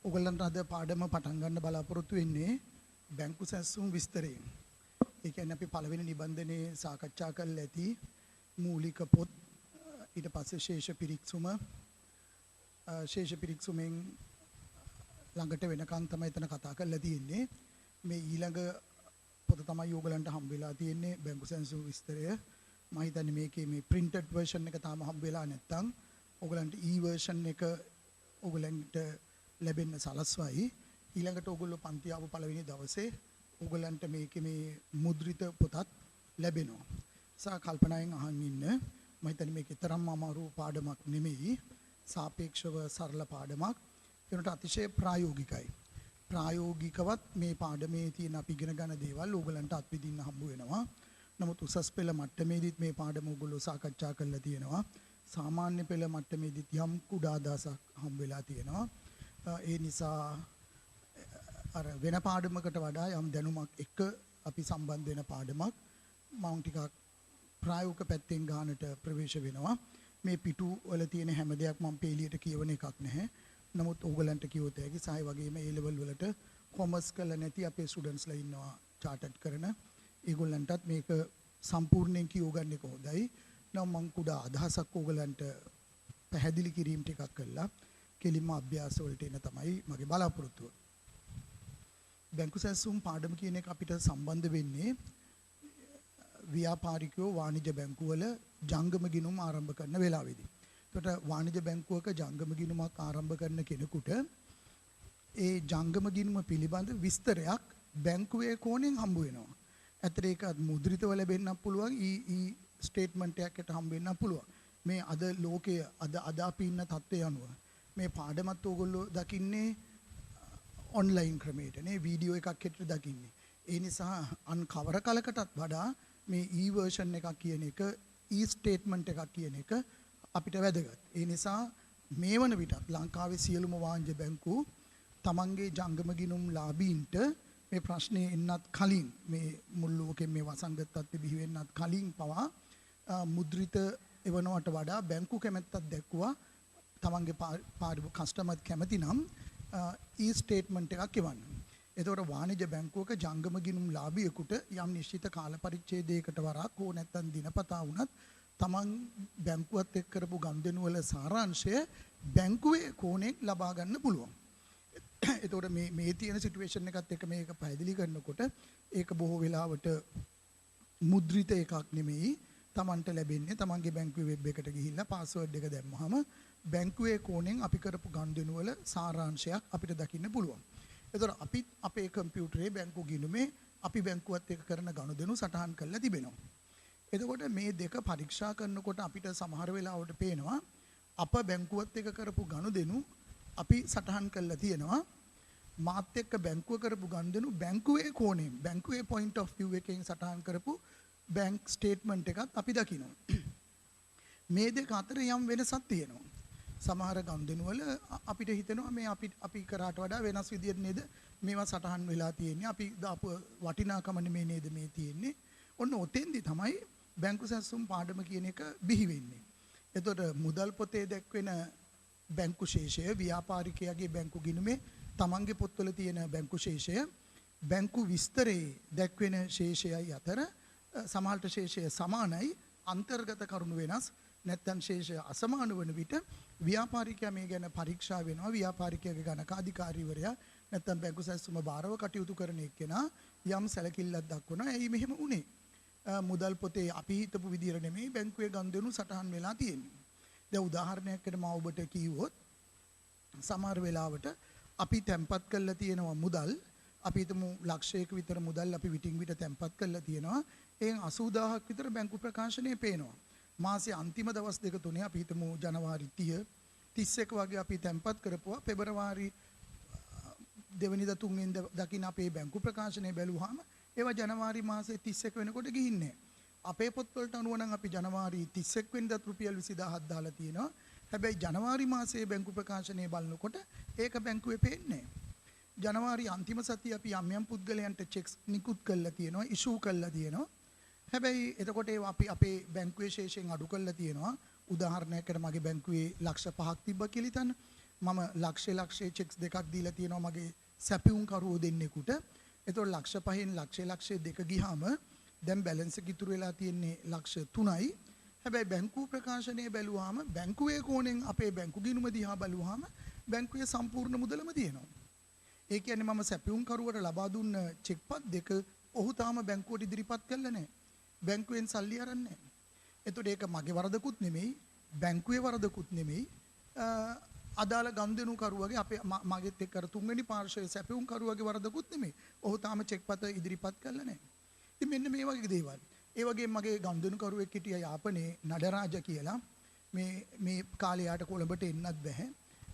ඔයගලන්ට අද පාඩම පටන් ගන්න බලාපොරොත්තු වෙන්නේ බැංකු සැසුම් විස්තරයෙන්. ඒ කියන්නේ අපි පළවෙනි නිබන්ධනයේ සාකච්ඡා කරලා ඇති මූලික පොත් ඊට පස්සේ ශේෂ පිරික්සුමෙන් ළඟට වෙනකන් තමයි එතන කතා කරලා තියෙන්නේ. මේ ඊළඟ පොත තමයි ඔයගලන්ට හම්බ වෙලා තියෙන්නේ බැංකු සැසුම් විස්තරය. මම හිතන්නේ මේකේ මේ printed version එක තාම හම්බ වෙලා නැත්නම් ඔයගලන්ට e-version එක ඔයගලන්ට ලැබෙන්න සලස්වයි. ඊළඟට ඔයගොල්ලෝ පන්ති ආව පළවෙනි දවසේ ඔයගලන්ට මේකේ මේ මුද්‍රිත පොතත් ලැබෙනවා. සා කල්පනායෙන් අහන් ඉන්න. මම හිතන්නේ මේක තරම්ම අමාරු පාඩමක් නෙමෙයි. සාපේක්ෂව සරල පාඩමක්. ඒකට අතිශය ප්‍රායෝගිකයි. ප්‍රායෝගිකවත් මේ පාඩමේ තියෙන අපි ඉගෙන ගන්න දේවල් ඔයගලන්ට අත්විඳින්න හම්බ වෙනවා. නමුත් උසස් පෙළ මට්ටමේදීත් මේ පාඩම ඔයගොල්ලෝ සාකච්ඡා කරලා තියෙනවා. සාමාන්‍ය පෙළ මට්ටමේදීත් යම් කුඩා අදහසක් හම්බ වෙලා තියෙනවා. ඒ නිසා අර වෙන පාඩමකට වඩා යම් දැනුමක් එක්ක අපි සම්බන්ධ වෙන පාඩමක් මම ටිකක් ප්‍රායෝගික පැත්තෙන් ගන්නට ප්‍රවේශ වෙනවා. මේ පිටු වල තියෙන හැම දෙයක් මම පේලියට කියවන එකක් නැහැ. නමුත් ඕගලන්ට කිව්වොත් ඇයි සායි වගේම ඒ ලෙවල් වලට කොමර්ස් කරලා නැති අපේ ස්ටුඩන්ට්ස්ලා ඉන්නවා චාටඩ් කරන. ඒගොල්ලන්ටත් මේක සම්පූර්ණයෙන් කියවගන්න එක හොඳයි. නම් මම කුඩා අදහසක් ඕගලන්ට පැහැදිලි කිරීම ටිකක් කළා. කෙලින්ම අභ්‍යාස වලට එන තමයි මගේ බලාපොරොත්තුව. බැංකු සැසුම් පාඩම කියන එක අපිට සම්බන්ධ වෙන්නේ ව්‍යාපාරිකයෝ වාණිජ බැංකුවල ජංගම ගිණුම් ආරම්භ කරන වෙලාවේදී. එතකොට වාණිජ බැංකුවක ජංගම ගිණුමක් ආරම්භ කරන කෙනෙකුට ඒ ජංගම ගිණුම පිළිබඳ විස්තරයක් බැංකුවේ කෝණයෙන් හම්බ වෙනවා. ඇත්තට ඒක මුද්‍රිතව ලැබෙන්නත් පුළුවන්, ස්ටේට්මන්ට් එකකට හම්බ වෙන්නත් පුළුවන්. මේ අද ලෝකයේ අද අපි ඉන්න තත්ත්වය අනුව මේ පාඩමත් ඕගොල්ලෝ දකින්නේ ඔන්ලයින් ක්‍රමයට නේ, වීඩියෝ එකක් හැටියට දකින්නේ. ඒ නිසා අන් කවර කලකටත් වඩා මේ e-version එකක් කියන එක, e-statement එකක් කියන එක අපිට වැදගත්. ඒ නිසා මේ වන විටත් ලංකාවේ සියලුම වාණිජ බැංකු තමන්ගේ ජංගම ගිණුම් ලාභීන්ට මේ ප්‍රශ්නේ එන්නත් කලින්, මේ මුල් ලෝකෙ මේ වසංගත තත්ත්වෙ බිහි වෙන්නත් කලින් පවා මුද්‍රිත එවනවට වඩා බැංකු කැමැත්තක් දැක්වුවා. තමන්ගේ කස්ටමර් කැමති නම් e-statement එකක් එවන්න. එතකොට වාණිජ බැංකුවක ජංගම ගිණුම් ලාභියෙකුට යම් නිශ්චිත කාල පරිච්ඡේදයකට වරක් හෝ නැත්නම් දිනපතා වුණත් තමන් බැංකුවත් එක්ක කරපු ගනුදෙනු වල සාරාංශය බැංකුවේ කෝණයෙන් ලබා ගන්න පුළුවන්. එතකොට මේ තියෙන සිටුේෂන් එකත් එක්ක මේක පැහැදිලි කරනකොට ඒක බොහෝ වෙලාවට මුද්‍රිත එකක් නෙමෙයි. තමන්ට ලැබෙන්නේ තමන්ගේ බැංකුවේ වෙබ් එකට ගිහිල්ලා පාස්වර්ඩ් එක දැම්මහම බැංකුවේ කෝණයෙන් අපි කරපු ගනුදෙනු වල සාරාංශයක් අපිට දකින්න පුළුවන්. එතකොට අපි අපේ කම්පියුටරේ බැංකු ගිණුමේ අපි බැංකුවත් එක්ක කරන ගනුදෙනු සටහන් කරලා තිබෙනවා. එතකොට මේ දෙක පරීක්ෂා කරනකොට අපිට සමහර වෙලාවට පේනවා අප බැංකුවත් එක්ක කරපු ගනුදෙනු අපි සටහන් කරලා තියෙනවා. මාත් එක්ක බැංකුව කරපු ගනුදෙනු බැංකුවේ කෝණයෙන්, බැංකුවේ point of view එකෙන් සටහන් කරපු බැංක් ස්ටේට්මන්ට් එකක් අපි දකිනවා. මේ දෙක අතර යම් වෙනසක් තියෙනවා. සමහර ගනුදෙනු වල අපිට හිතෙනවා මේ අපි කරාට වඩා වෙනස් විදියට නේද මේවා සටහන් වෙලා තියෙන්නේ, අපි දාපු වටිනාකම නෙමේ නේද මේ තියෙන්නේ. ඔන්න ඔතෙන්දි තමයි බැංකු සැසුම් පාඩම කියන එක බිහි වෙන්නේ. එතකොට මුදල් පොතේ දැක්වෙන බැංකු ශේෂය, ව්‍යාපාරිකයාගේ බැංකු ගිණුමේ තමන්ගේ පොත්වල තියෙන බැංකු ශේෂය, බැංකු විස්තරයේ දැක්වෙන ශේෂයයි අතර සමහරට ශේෂය සමානයි, අන්තර්ගත කරුණු වෙනස්. නැත්නම් ශේෂය අසමාන වන විට ව්‍යාපාරිකයා මේ ගැන පරීක්ෂා වෙනවා. ව්‍යාපාරිකයාගේ ගණකාධිකාරීවරයා නැත්නම් බැංකු සැසුම භාරව කටයුතු කරන එක්කෙනා යම් සැලකිල්ලක් දක්වනවා. ඇයි මෙහෙම වුනේ? මුදල් පොතේ අපි හිතපු විදියට නෙමෙයි බැංකුවේ ගනුදෙනු සටහන් වෙලා තියෙන්නේ. දැන් උදාහරණයකට මම ඔබට කිව්වොත් සමහර වෙලාවට අපි තැම්පත් කරලා තියෙනවා මුදල්, අපි හිතමු ලක්ෂයක විතර මුදල් අපි විටින් විට තැම්පත් කරලා තියෙනවා. එයින් 80000ක් විතර බැංකු ප්‍රකාශනයේ පේනවා. මාසයේ අන්තිම දවස් දෙක තුනේ අපි හිතමු ජනවාරි 30 31 වගේ අපි තැම්පත් කරපුවා. පෙබරවාරි 2 වෙනිදා 3 වෙනිදා දකින්න අපේ බැංකු ප්‍රකාශනය බැලුවාම ඒවා ජනවාරි මාසයේ 31 වෙනකොට ගිහින්නේ. අපේ පොත්වලට අනුව නම් අපි ජනවාරි 31 වෙනිදා රුපියල් 20000ක් දාලා තියෙනවා. හැබැයි ජනවාරි මාසයේ බැංකු ප්‍රකාශනය බලනකොට ඒක බැංකුවේ පේන්නේ නැහැ. ජනවාරි අන්තිම සතියේ අපි යම් පුද්ගලයන්ට චෙක්ස් නිකුත් කරලා තියෙනවා, ඉෂුව කරලා තියෙනවා. හැබැයි එතකොට ඒවා අපි අපේ බැංකුවේ ශේෂයෙන් අඩු කරලා තියෙනවා. උදාහරණයකට මගේ බැංකුවේ ලක්ෂ 5ක් තිබ්බා කියලා හිතන්න. මම ලක්ෂයේ චෙක්ස් දෙකක් දීලා තියෙනවා මගේ සැපියුම් කරුවෝ දෙන්නෙකුට. ඒතකොට ලක්ෂ 5න් ලක්ෂයේ දෙක ගියාම දැන් බැලන්ස් එක ඉතුරු වෙලා තියෙන්නේ ලක්ෂ 3යි. හැබැයි බැංකුව ප්‍රකාශනයේ බැලුවාම බැංකුවේ කෝණයෙන් අපේ බැංකු ගිණුම දිහා බලුවාම බැංකුවේ සම්පූර්ණ මුදලම තියෙනවා. ඒ කියන්නේ මම සැපියුම් කරුවට ලබා දුන්න චෙක්පත් දෙක ඔහු තාම බැංකුවට ඉදිරිපත් කළා නැහැ. බැංකුවෙන් සල්ලි අරන් නැහැ. එතකොට ඒක මගේ වරදකුත් නෙමෙයි, බැංකුවේ වරදකුත් නෙමෙයි. අදාළ ගම්දෙනු කරුවගේ අපේ මගෙත් එක්ක අර තුන්වෙනි පාර්ශ්වයේ සැපියුම් කරුවගේ වරදකුත් නෙමෙයි. ඔහු තාම චෙක්පත ඉදිරිපත් කළා නැහැ. ඉතින් මෙන්න මේ වගේ දේවල්. ඒ වගේම මගේ ගම්දෙනු කරුවෙක් හිටියා යාපනයේ නඩරාජ කියලා. මේ කාලේ යාට කොළඹට එන්නත් බැහැ.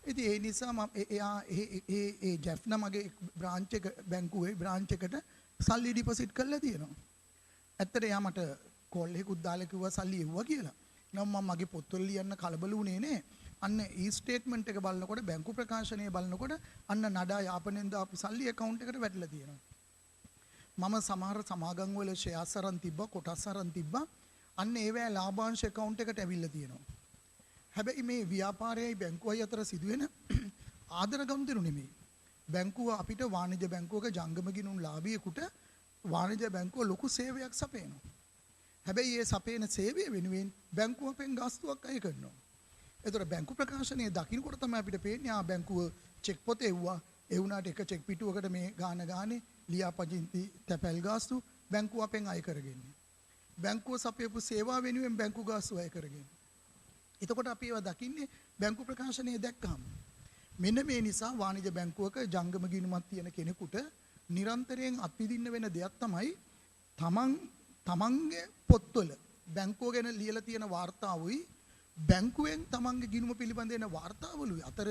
ඉතින් ඒ නිසා මම එයා ඒ ජැෆ්නා මගේ බ්‍රාන්ච් එක බැංකුවේ බ්‍රාන්ච් එකට සල්ලි ඩිපොසිට් කරලා තියෙනවා. ඇත්තට එයා මට කෝල් එකකුත් දාලා කිව්වා සල්ලි එව්වා කියලා. නම් මම මගේ පොත්වල ලියන්න කලබල වුණේ නෑ. අන්න ඊ ස්ටේට්මන්ට් එක බලනකොට බැංකු ප්‍රකාශනය බලනකොට අන්න නඩා යාපනයෙන් දාපු සල්ලි account එකට වැටලා තියෙනවා. මම සමහර සමාගම් වල ෂෙයාර්ස් අරන් තිබ්බා, කොටස් අරන් තිබ්බා. අන්න ඒවැ ලාභාංශ account එකට ඇවිල්ලා තියෙනවා. හැබැයි මේ ව්‍යාපාරයයි බැංකුවයි අතර සිදුවෙන ආදර ගනුදෙනු නෙමෙයි. බැංකුව අපිට වාණිජ්‍ය බැංකුවක ජංගම ගිණුම් ලාභියෙකුට වාණිජ්‍ය බැංකුව ලොකු සේවයක් සපයනවා. හැබැයි මේ සපයන සේවය වෙනුවෙන් බැංකුව අපෙන් ගාස්තුවක් අය කරනවා. ඒතර බැංකු ප්‍රකාශනයේ දකින්නකොට තමයි අපිට පේන්නේ ආ බැංකුව චෙක් පොත එව්වා. ඒ වුණාට එක චෙක් පිටුවකට මේ ගානේ ලියාපදිංචි තැපැල් ගාස්තු බැංකුව අපෙන් අය කරගන්නේ. බැංකුව සපයපු සේවා වෙනුවෙන් බැංකු ගාස්තු අය කරගන්නේ. එතකොට අපි ඒවා දකින්නේ බැංකු ප්‍රකාශනයේ දැක්කහම. මෙන්න මේ නිසා වාණිජ්‍ය බැංකුවක ජංගම ගිණුමක් තියෙන කෙනෙකුට නිරන්තරයෙන් අත්විඳින්න වෙන දෙයක් තමයි තමන්ගේ පොත්වල බැංකුව ගැන ලියලා තියෙන වාර්තාවුයි බැංකුවෙන් තමන්ගේ ගිණුම පිළිබඳ එන වාර්තාවලුයි අතර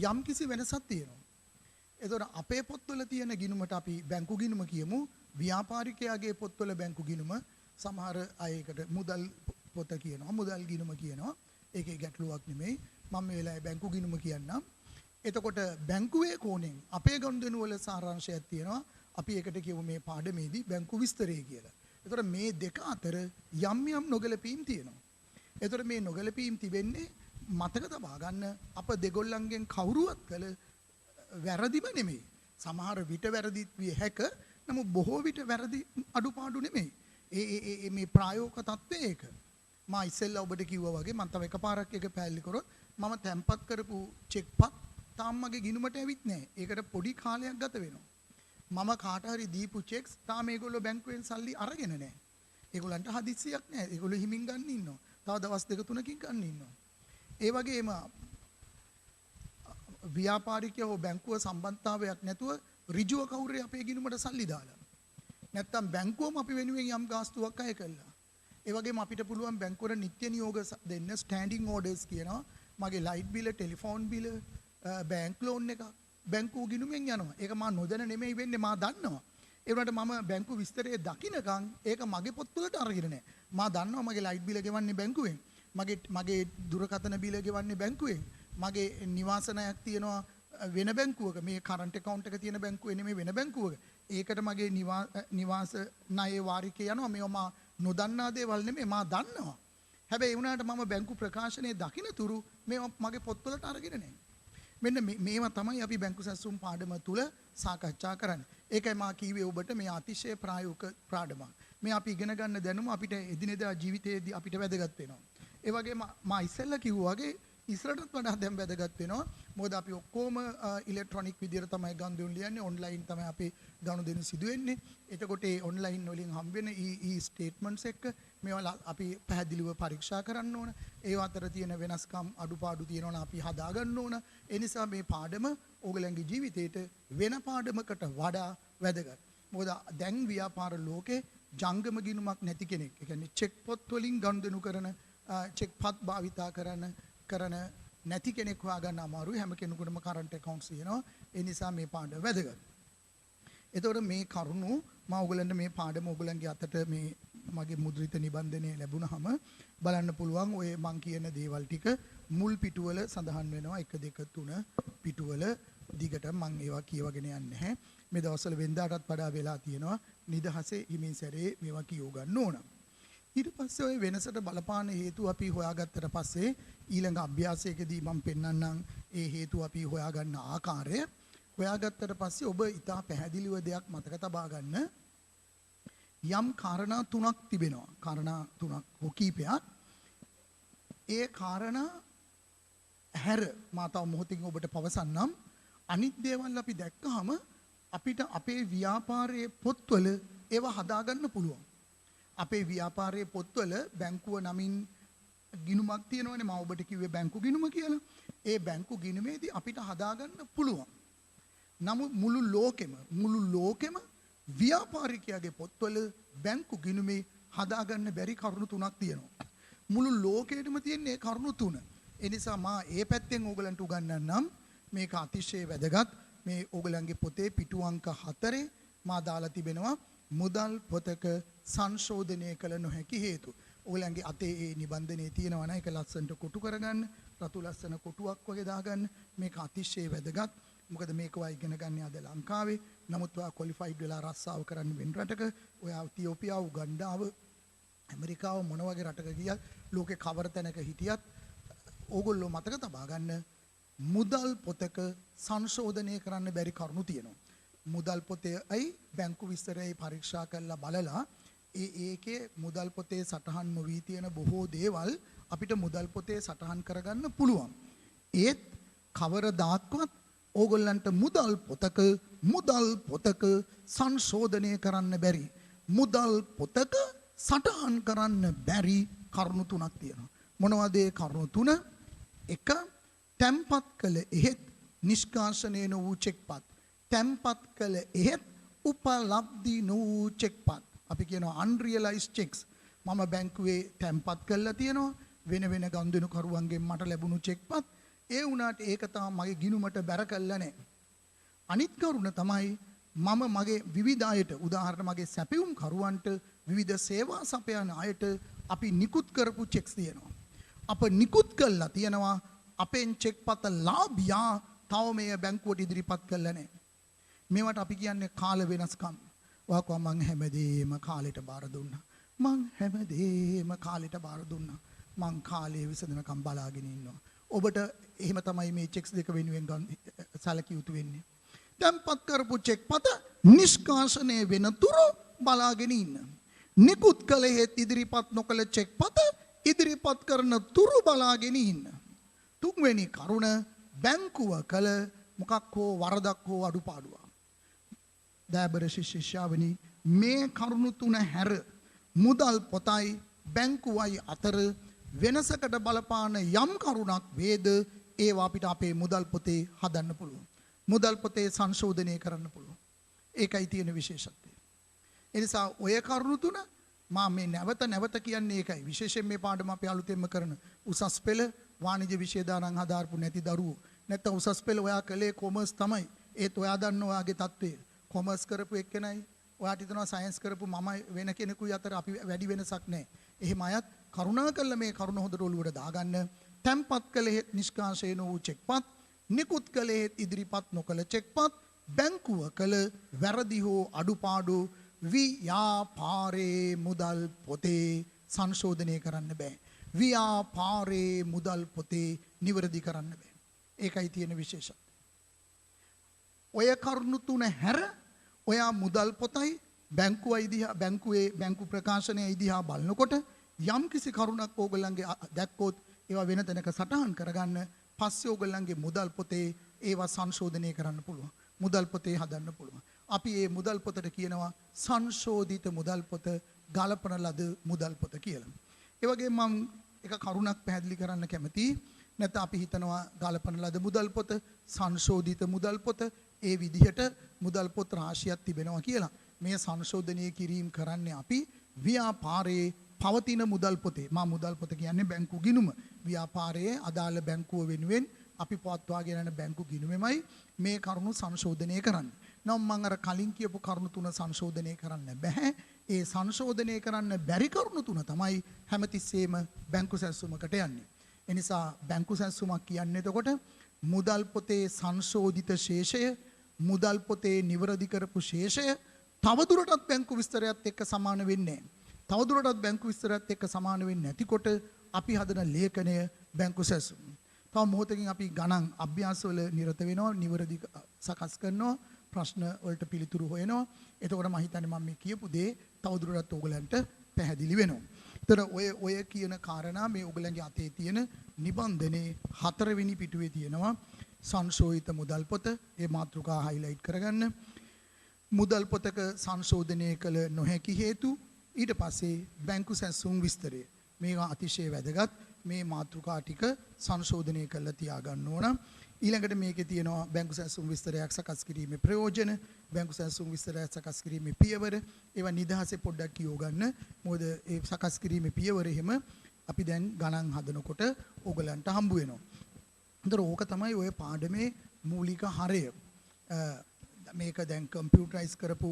යම්කිසි වෙනසක් තියෙනවා. එතකොට අපේ පොත්වල තියෙන ගිණුමට අපි බැංකු ගිණුම කියමු. ව්‍යාපාරිකයාගේ පොත්වල බැංකු ගිණුම සමහර අයකට මුදල් පොත කියනවා, මුදල් ගිණුම කියනවා. ඒකේ ගැටලුවක් නෙමෙයි. මම මේ වෙලාවේ බැංකු ගිණුම කියන්නම්. එතකොට බැංකුවේ කෝණයෙන් අපේ ගනුදෙනු වල සාරාංශයක් තියෙනවා. අපි ඒකට කියමු මේ පාඩමේදී බැංකු විස්තරය කියලා. එතකොට මේ දෙක අතර යම් නොගැලපීම් තියෙනවා. එතකොට මේ නොගැලපීම් තිබෙන්නේ මතක තබා ගන්න අප දෙගොල්ලන්ගෙන් කවුරුවත් කළ වැරදිම නෙමෙයි. සමහර විට වැරදිත් විය හැක. නමුත් බොහෝ විට වැරදි අඩුපාඩු නෙමෙයි. ඒ මේ ප්‍රායෝගික තත්ත්වය ඒක. මා ඉස්සෙල්ලා ඔබට කිව්වා වගේ මම තව එකපාරක් එක පැහැදිලි කරොත් මම තැම්පත් කරපු චෙක්පත් තාම මගේ ගිණුමට ඇවිත් නැහැ. ඒකට පොඩි කාලයක් ගත වෙනවා. මම කාට හරි දීපු චෙක්ස් තාම ඒගොල්ලෝ බැංකුවෙන් සල්ලි අරගෙන නැහැ. ඒගොල්ලන්ට හදිස්සියක් නැහැ. ඒගොල්ලෝ හිමින් ගන්න ඉන්නවා. තව දවස් දෙක තුනකින් ගන්න ඉන්නවා. ඒ වගේම ව්‍යාපාරිකයෝ හෝ බැංකුව සම්බන්ධතාවයක් නැතුව ඍජුව කවුරුරේ අපේ ගිණුමට සල්ලි දාලා. නැත්තම් බැංකුවම අපි වෙනුවෙන් යම් ගාස්තුවක් අය කළා. ඒ වගේම අපිට පුළුවන් බැංකුවට නිත්‍ය නියෝග දෙන්න ස්ටෑන්ඩින් ඕඩර්ස් කියනවා. මගේ ලයිට් බිල, ටෙලිෆෝන් බිල, බැංක් ලෝන් එක බැංකුව ගිණුමෙන් යනවා. ඒක මා නොදැන නෙමෙයි වෙන්නේ, මා දන්නවා. ඒ වුණාට මම බැංකු විස්තරයේ දකින්නකම් ඒක මගේ පොත්වලට අරගෙන නැහැ. මා දන්නවා මගේ ලයිට් බිල ගෙවන්නේ බැංකුවෙන්. මගේ දුරකථන බිල ගෙවන්නේ බැංකුවෙන්. මගේ නිවාස ණයක් තියෙනවා වෙන බැංකුවක. මේ කරන්ට් account එක තියෙන බැංකුවේ නෙමෙයි වෙන බැංකුවක. ඒකට මගේ නිවාස ණයේ වාරිකේ යනවා. මේවා මා නොදන්නා දේවල් නෙමෙයි, මා දන්නවා. හැබැයි ඒ වුණාට මම බැංකු ප්‍රකාශනයේ දකින්න තුරු මේවා මගේ පොත්වලට අරගෙන නැහැ. මෙන්න මේවා තමයි අපි බැංකු සැසුම් පාඩම තුල සාකච්ඡා කරන්නේ. ඒකයි මා කිව්වේ ඔබට මේ අතිශය ප්‍රායෝගික පාඩමක්. මේ අපි ඉගෙන ගන්න දැනුම අපිට එදිනෙදා ජීවිතයේදී අපිට වැදගත් වෙනවා. ඒ වගේම මා ඉස්සෙල්ලා කිව්වා වගේ ඉස්සරටත් වඩා දැන් වැදගත් වෙනවා. මොකද අපි ඔක්කොම ඉලෙක්ට්‍රොනික විදියට තමයි ගනුදෙනු ලියන්නේ. ඔන්ලයින් තමයි අපි ගනුදෙනු සිදු වෙන්නේ. එතකොට ඒ ඔන්ලයින් වලින් හම් වෙන ස්ටේට්මන්ට්ස් එක්ක මේවා අපි පැහැදිලිව පරීක්ෂා කරන්න ඕන. ඒ අතර තියෙන වෙනස්කම් අඩුපාඩු තියෙනවා අපි හදා ගන්න ඕන. ඒ නිසා මේ පාඩම ඕගලන්ගේ ජීවිතේට වෙන පාඩමකට වඩා වැදගත්. මොකද දැන් ව්‍යාපාර ලෝකේ ජංගම ගිණුමක් නැති කෙනෙක්. ඒ කියන්නේ චෙක් පොත් වලින් ගනුදෙනු කරන චෙක් පත් භාවිතා කරන නැති කෙනෙක් හොයාගන්න අමාරුයි. හැම කෙනෙකුටම කරන්ට් accountස් තියෙනවා. ඒ නිසා මේ පාඩම වැදගත්. එතකොට මේ කරුණු මම ඔයගලන්ට මේ පාඩම ඔයගලන්ගේ අතට මේ මගේ මුද්‍රිත නිබන්ධනය ලැබුණාම බලන්න පුළුවන් ඔය මං කියන දේවල් ටික මුල් පිටුවල සඳහන් වෙනවා. 1 2 3 පිටුවල දිගට මං ඒවා කියවගෙන යන්නේ නැහැ. මේ දවස්වල වෙනදාටත් වඩා වෙලා තියෙනවා. නිදහසේ හිමින් සැරේ මේවා කියව ගන්න ඕන. ඊට පස්සේ ওই වෙනසට බලපාන හේතු අපි හොයාගත්තට පස්සේ ඊළඟ අභ්‍යාසයකදී මම පෙන්වන්නම් ඒ හේතු අපි හොයාගන්න ආකාරය. හොයාගත්තට පස්සේ ඔබ ඉතා පැහැදිලිව දෙයක් මතක තබා ගන්න. යම් කාරණා තුනක් තිබෙනවා. කාරණා තුනක් හෝ කීපයක්. ඒ කාරණා හැර මා තව මොහොතකින් ඔබට පවසන්නම්. අනිත් දේවල් අපි දැක්කහම අපිට අපේ ව්‍යාපාරයේ පොත්වල ඒවා හදාගන්න පුළුවන්. අපේ ව්‍යාපාරයේ පොත්වල බැංකුව නමින් ගිණුමක් තියෙනවනේ මම ඔබට කිව්වේ බැංකු ගිණුම කියලා. ඒ බැංකු ගිණුමේදී අපිට හදාගන්න පුළුවන්. නමුත් මුළු ලෝකෙම ව්‍යාපාරිකයාගේ පොත්වල බැංකු ගිණුමේ හදාගන්න බැරි කරුණු තුනක් තියෙනවා. මුළු ලෝකෙටම තියෙන මේ කරුණු තුන. ඒ නිසා මා ඒ පැත්තෙන් ඕගලන්ට උගන්වන්නම්. මේක අතිශය වැදගත්. මේ ඕගලන්ගේ පොතේ පිටු අංක 4 මා දාලා තිබෙනවා මුදල් පොතක සංශෝධනය කළ නොහැකි හේතු. ඕගලන්ගේ අතේ ඒ නිබන්ධනයේ තියෙනවා නේද? ඒක ලස්සනට කොටු කරගන්න. රතු ලස්සන කොටුවක් වගේ දාගන්න. මේක අතිශය වැදගත්. මොකද මේක ඔයා ඉගෙන ගන්න අද ලංකාවේ. නමුත් ඔයා ක්වොලිෆයිඩ් වෙලා රස්සාව කරන්න වෙන රටක, ඔයා ඉතියෝපියාව, උගන්ඩාව, ඇමරිකාව මොන වගේ රටක ගියත්, ලෝකේ කවර තැනක හිටියත් ඕගොල්ලෝ මතක තබා ගන්න මුදල් පොතක සංශෝධනය කරන්න බැරි කරුණු තියෙනවා. මුදල් පොතේයි බැංකු විස්තරයයි පරීක්ෂා කරලා බලලා ඒකේ මුදල් පොතේ සටහන් නොවී තියෙන බොහෝ දේවල් අපිට මුදල් පොතේ සටහන් කරගන්න පුළුවන්. ඒත් කවරදාක්වත් ඕගොල්ලන්ට මුදල් පොතක සංශෝධනය කරන්න බැරි, මුදල් පොතක සටහන් කරන්න බැරි කරුණු තුනක් තියෙනවා. මොනවද ඒ කරුණු තුන? එක, තැම්පත් කළ එහෙත් නිෂ්කාශනය නොවූ චෙක්පත්. තැම්පත් කළ එහෙත් උපලබ්ධි නොවූ චෙක්පත්. අපි කියනවා unrealized checks. මම බැංකුවේ තැම්පත් කළා තියෙනවා වෙන වෙන ගනුදෙනු කරුවන්ගෙන් මට ලැබුණු චෙක්පත්. ඒ වුණාට ඒක තමයි මගේ ගිණුමට බැර කළා නැහැ. අනිත් කරුණ තමයි මම මගේ විවිධ අයට, උදාහරණ මගේ සැපයුම් කරුවන්ට, විවිධ සේවා සපයන අයට අපි නිකුත් කරපු චෙක්ස් තියෙනවා. අප නිකුත් කළා තියෙනවා අපෙන් චෙක්පත ලාභියා තව මේ බැංකුවට ඉදිරිපත් කළා නැහැ. මේවට අපි කියන්නේ කාල වෙනස්කම්. ඔයාකෝ මං හැමදේම කාලෙට බාර දුන්නා. මං කාලේ විසඳනකම් බලාගෙන ඉන්නවා. ඔබට එහෙම තමයි මේ චෙක්ස් දෙක වෙනුවෙන් සැලකිය යුතු වෙන්නේ. තැන්පත් කරපු චෙක්පත නිෂ්කාශනය වෙනතුරු බලාගෙන ඉන්න. නිකුත් කළ හේත් ඉදිරිපත් නොකළ චෙක්පත ඉදිරිපත් කරන තුරු බලාගෙන ඉන්න. තුන්වෙනි කරුණ බැංකුව කළ මොකක් හෝ වරදක් හෝ අඩුපාඩුවක්. දයාබර ශිෂ්‍යාවනි, මේ කරුණු තුන හැර මුදල් පොතයි බැංකුවයි අතර වෙනසකට බලපාන යම් කරුණක් වේද ඒවා අපිට අපේ මුදල් පොතේ හදන්න පුළුවන්. මුදල් පොතේ සංශෝධනය කරන්න පුළුවන්. ඒකයි තියෙන විශේෂත්වය. ඒ නිසා ඔය කරුණු තුන මම මේ නැවත කියන්නේ ඒකයි. විශේෂයෙන් මේ පාඩම අපි අලුතෙන්ම කරන උසස් පෙළ වාණිජ්‍ය විෂය දානං හදාarpු නැති දරුවෝ. නැත්නම් උසස් පෙළ ඔයා කලේ කොමර්ස් තමයි. ඒත් ඔයා දන්න ඔයාගේ தત્ත්වය. කොමර්ස් කරපු එක්කෙනයි ඔයාට හිතනවා සයන්ස් කරපු මම වෙන කෙනෙකුයි අතර අපි වැඩි වෙනසක් නැහැ. එහෙම අයත් කරුණාකරලා මේ කරුණ හොඳට ඔලුවට දාගන්න. තැම්පත් කළ හේත් නිෂ්කාශනය වූ චෙක්පත්, නිකුත් කළ හේත් ඉදිරිපත් නොකළ චෙක්පත්, බැංකුව කළ වැරදි හෝ අඩුපාඩු ව්‍යාපාරේ මුදල් පොතේ සංශෝධනය කරන්න බෑ. ව්‍යාපාරේ මුදල් පොතේ නිවැරදි කරන්න බෑ. ඒකයි තියෙන විශේෂත්වය. ඔය කරුණු තුන හැර ඔයා මුදල් පොතයි බැංකු ප්‍රකාශනයේ ඉදිහා බලනකොට යම් කිසි කරුණක් ඕගොල්ලන්ගේ දැක්කොත් ඒවා වෙන තැනක සටහන් කරගන්න. පස්සේ ඕගොල්ලන්ගේ මුදල් පොතේ ඒවා සංශෝධනය කරන්න පුළුවන්. මුදල් පොතේ හදන්න පුළුවන්. අපි මේ මුදල් පොතට කියනවා සංශෝධිත මුදල් පොත, ගලපන ලද මුදල් පොත කියලා. ඒ වගේම මම එක කරුණක් පැහැදිලි කරන්න කැමතියි. නැත්නම් අපි හිතනවා ගලපන ලද මුදල් පොත, සංශෝධිත මුදල් පොත, ඒ විදිහට මුදල් පොත් රාශියක් තිබෙනවා කියලා. මේ සංශෝධනය කිරීම කරන්නේ අපි ව්‍යාපාරයේ පවතින මුදල් පොතේ. මා මුදල් පොත කියන්නේ බැංකු ගිණුම. ව්‍යාපාරයේ අදාළ බැංකුව වෙනුවෙන් අපි පවත්වාගෙන යන බැංකු ගිණුමෙමයි මේ කරුණු සංශෝධනය කරන්නේ. නම් මම අර කලින් කියපු කරුණු තුන සංශෝධනය කරන්න බෑ. ඒ සංශෝධනය කරන්න බැරි කරුණු තුන තමයි හැමතිස්සෙම බැංකු සැලසුමකට යන්නේ. ඒ නිසා බැංකු සැලසුමක් කියන්නේ එතකොට මුදල් පොතේ සංශෝධිත ශේෂය, මුදල් පොතේ නිවැරදි කරපු ශේෂය තවදුරටත් බැංකු විස්තරයත් එක්ක සමාන වෙන්නේ. තවදුරටත් බැංකු විස්තරයත් එක්ක සමාන වෙන්නේ නැතිකොට අපි හදන ලේඛනය බැංකු සැසුම්. තව මොහොතකින් අපි ගණන් අභ්‍යාසවල නිරත වෙනවා, නිවැරදි සකස් කරනවා, ප්‍රශ්න වලට පිළිතුරු හොයනවා. එතකොට මම හිතන්නේ මම මේ කියපු දේ තවදුරටත් ඕගලන්ට පැහැදිලි වෙනවා. ඒතර ඔය කියන කාරණා මේ ඕගලන්ගේ අතේ තියෙන නිබන්ධනේ 4 වෙනි පිටුවේ තියෙනවා. සංශෝධිත මුදල් පොත, ඒ මාතෘකා හයිලයිට් කරගන්න. මුදල් පොතක සංශෝධනය කළ නොහැකි හේතු, ඊට පස්සේ බැංකු සැසුම් විස්තරය. මේවා අතිශය වැදගත්. මේ මාතෘකා ටික සංශෝධනය කරලා තියාගන්න ඕන. ඊළඟට මේකේ තියෙනවා බැංකු සැසුම් විස්තරයක් සකස් කිරීමේ ප්‍රයෝජන, බැංකු සැසුම් විස්තරයක් සකස් කිරීමේ පියවර. ඒවා නිදහසේ පොඩ්ඩක් කියව ගන්න. මොකද ඒ සකස් කිරීමේ පියවර එහෙම අපි දැන් ගණන් හදනකොට ඕගලන්ට හම්බ වෙනවා. ඒතර ඕක තමයි ඔය පාඩමේ මූලික හරය. මේක දැන් කම්පියුටරයිස් කරපු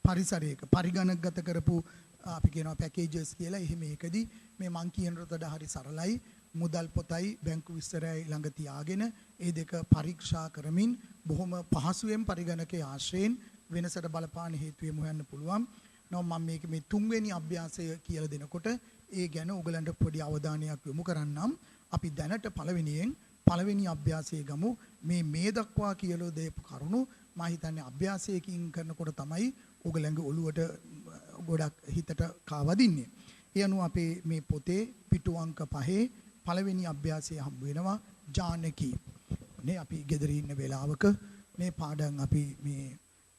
පරිසරයක පරිගණකගත කරපු අපි කියනවා පැකේජස් කියලා. එහෙම ඒකදී මේ මං කියන රටට හරි සරලයි. මුදල් පොතයි බැංකු විස්තරයයි ළඟ තියාගෙන ඒ දෙක පරීක්ෂා කරමින් බොහොම පහසුවෙන් පරිගණකයේ ආශ්‍රයෙන් වෙනසට බලපාන හේතුවෙම හොයන්න පුළුවන්. නෝ මම මේ තුන්වෙනි අභ්‍යාසය කියලා දෙනකොට ඒ ගැන ඔයගලන්ට පොඩි අවධානයක් යොමු කරන්නම්. අපි දැනට පළවෙනි අභ්‍යාසයේ ගමු. මේ දක්වා කියලා දෙපු කරුණු මම හිතන්නේ අභ්‍යාසයකින් කරනකොට තමයි ඔයගලන්ගේ ඔළුවට ගොඩක් හිතට කාවදින්නේ. ඒ අනුව අපේ මේ පොතේ පිටු අංක 5 පළවෙනි අභ්‍යාසය හම්බ වෙනවා ජානකී. නේ අපි ගෙදර ඉන්න වෙලාවක මේ පාඩම් අපි මේ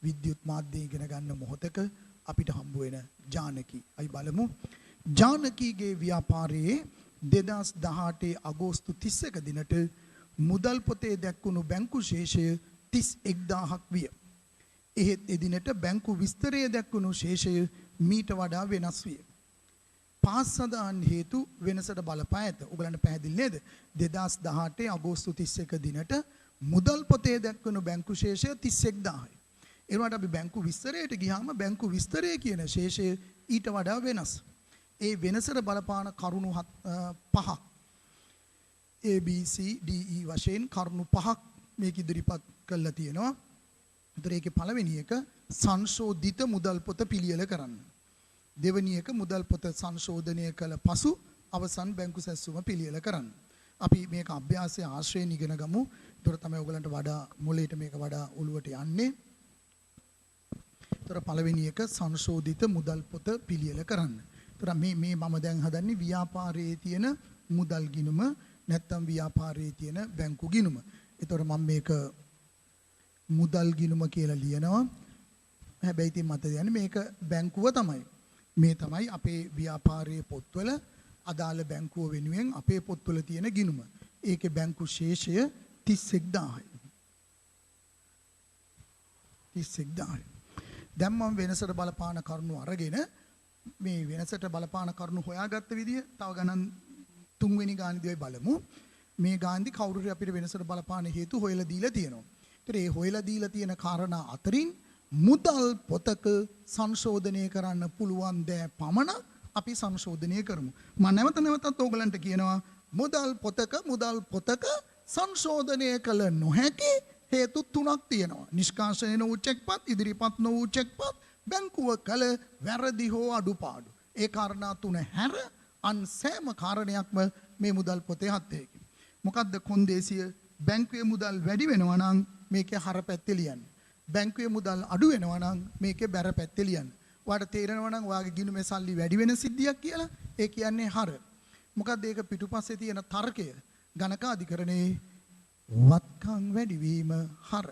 විද්‍යුත් මාධ්‍ය ඉගෙන ගන්න මොහොතක අපිට හම්බ වෙන ජානකී. අපි බලමු. ජානකීගේ ව්‍යාපාරයේ 2018 අගෝස්තු 31 දිනට මුදල් පොතේ දැක්වුණු බැංකු ශේෂය 31000ක් විය. එහෙත් එදිනට බැංකු විස්තරයේ දැක්වුණු ශේෂය මීට වඩා වෙනස් විය. පාස් සඳහන් හේතු වෙනසට බලපා ඇත. ඔයගලන්ට පැහැදිලි නේද? 2018 අගෝස්තු 31 දිනට මුදල් පොතේ දැක්වුණු බැංකු ශේෂය 31000යි. ඒ වුණාට අපි බැංකු විස්තරයට ගියාම බැංකු විස්තරය කියන ශේෂය ඊට වඩා වෙනස්. ඒ වෙනසට බලපාන කරුණු 5ක් ABCDE වශයෙන් කරුණු 5ක් මේක ඉදිරිපත් කරලා තියෙනවා. ඒතර ඒකේ පළවෙනි එක සංශෝධිත මුදල් පොත පිළියෙල කරන්න. දෙවෙනි එක මුදල් පොත සංශෝධනය කළ පසු අවසන් බැංකු සැසුම පිළියෙල කරන්න. අපි මේක අභ්‍යාසයේ ආශ්‍රයෙන් ඉගෙන ගමු. ඒතර තමයි ඔයගලන්ට වඩා මොළයට මේක වඩා ඔළුවට යන්නේ. ඒතර පළවෙනි එක සංශෝධිත මුදල් පොත පිළියෙල කරන්න. ඒතර මේ මම දැන් හදන්නේ ව්‍යාපාරයේ තියෙන මුදල් ගිණුම නැත්නම් ව්‍යාපාරයේ තියෙන බැංකු ගිණුම. ඒතර මම මේක මුදල් ගිණුම කියලා ලියනවා. හැබැයි ඉතින් මට කියන්නේ මේක බැංකුව තමයි. මේ තමයි අපේ ව්‍යාපාරයේ පොත්වල අදාළ බැංකුව වෙනුවෙන් අපේ පොත්වල තියෙන ගිණුම. ඒකේ බැංකු ශේෂය 31000යි. 31000යි. දැන් මම වෙනසට බලපාන කරුණු අරගෙන මේ වෙනසට බලපාන කරුණු හොයාගත්ත විදිය තව ගණන් තුන්වෙනි ගානේදී බලමු. මේ ගාන්ධි කවුරු හරි අපිට වෙනසට බලපාන හේතු හොයලා දීලා තියෙනවා. ඒතර ඒ හොයලා දීලා තියෙන කාරණා අතරින් මුදල් පොතක සංශෝධනය කරන්න පුළුවන් දෑ පමණ අපි සංශෝධනය කරමු. මම නැවතත් ඕගලන්ට කියනවා මුදල් පොතක සංශෝධනය කළ නොහැකි හේතු 3ක් තියෙනවා. නිෂ්කාශනය වූ චෙක්පත්, ඉදිරිපත් නොවූ චෙක්පත්, බැංකුව කළ වැරදි හෝ අඩුපාඩු. ඒ කාරණා 3 හැර අන් සෑම කාරණයක්ම මේ මුදල් පොතේ හත්යකින්. මොකද්ද කොන්දේසිය? බැංකුවේ මුදල් වැඩි වෙනවා නම් මේකේ හර පැත්තේ ලියන්න. බැංකුවේ මුදල් අඩු වෙනවා නම් මේකේ බැර පැත්තේ ලියන්න. ඔයාලට තේරෙනවා නම් ඔයාගේ ගිණුමේ සල්ලි වැඩි වෙන සිද්ධියක් කියලා ඒ කියන්නේ හර. මොකද්ද ඒක පිටුපස්සේ තියෙන තර්කය? ගණක අධිකරණේ වත්කම් වැඩිවීම හර.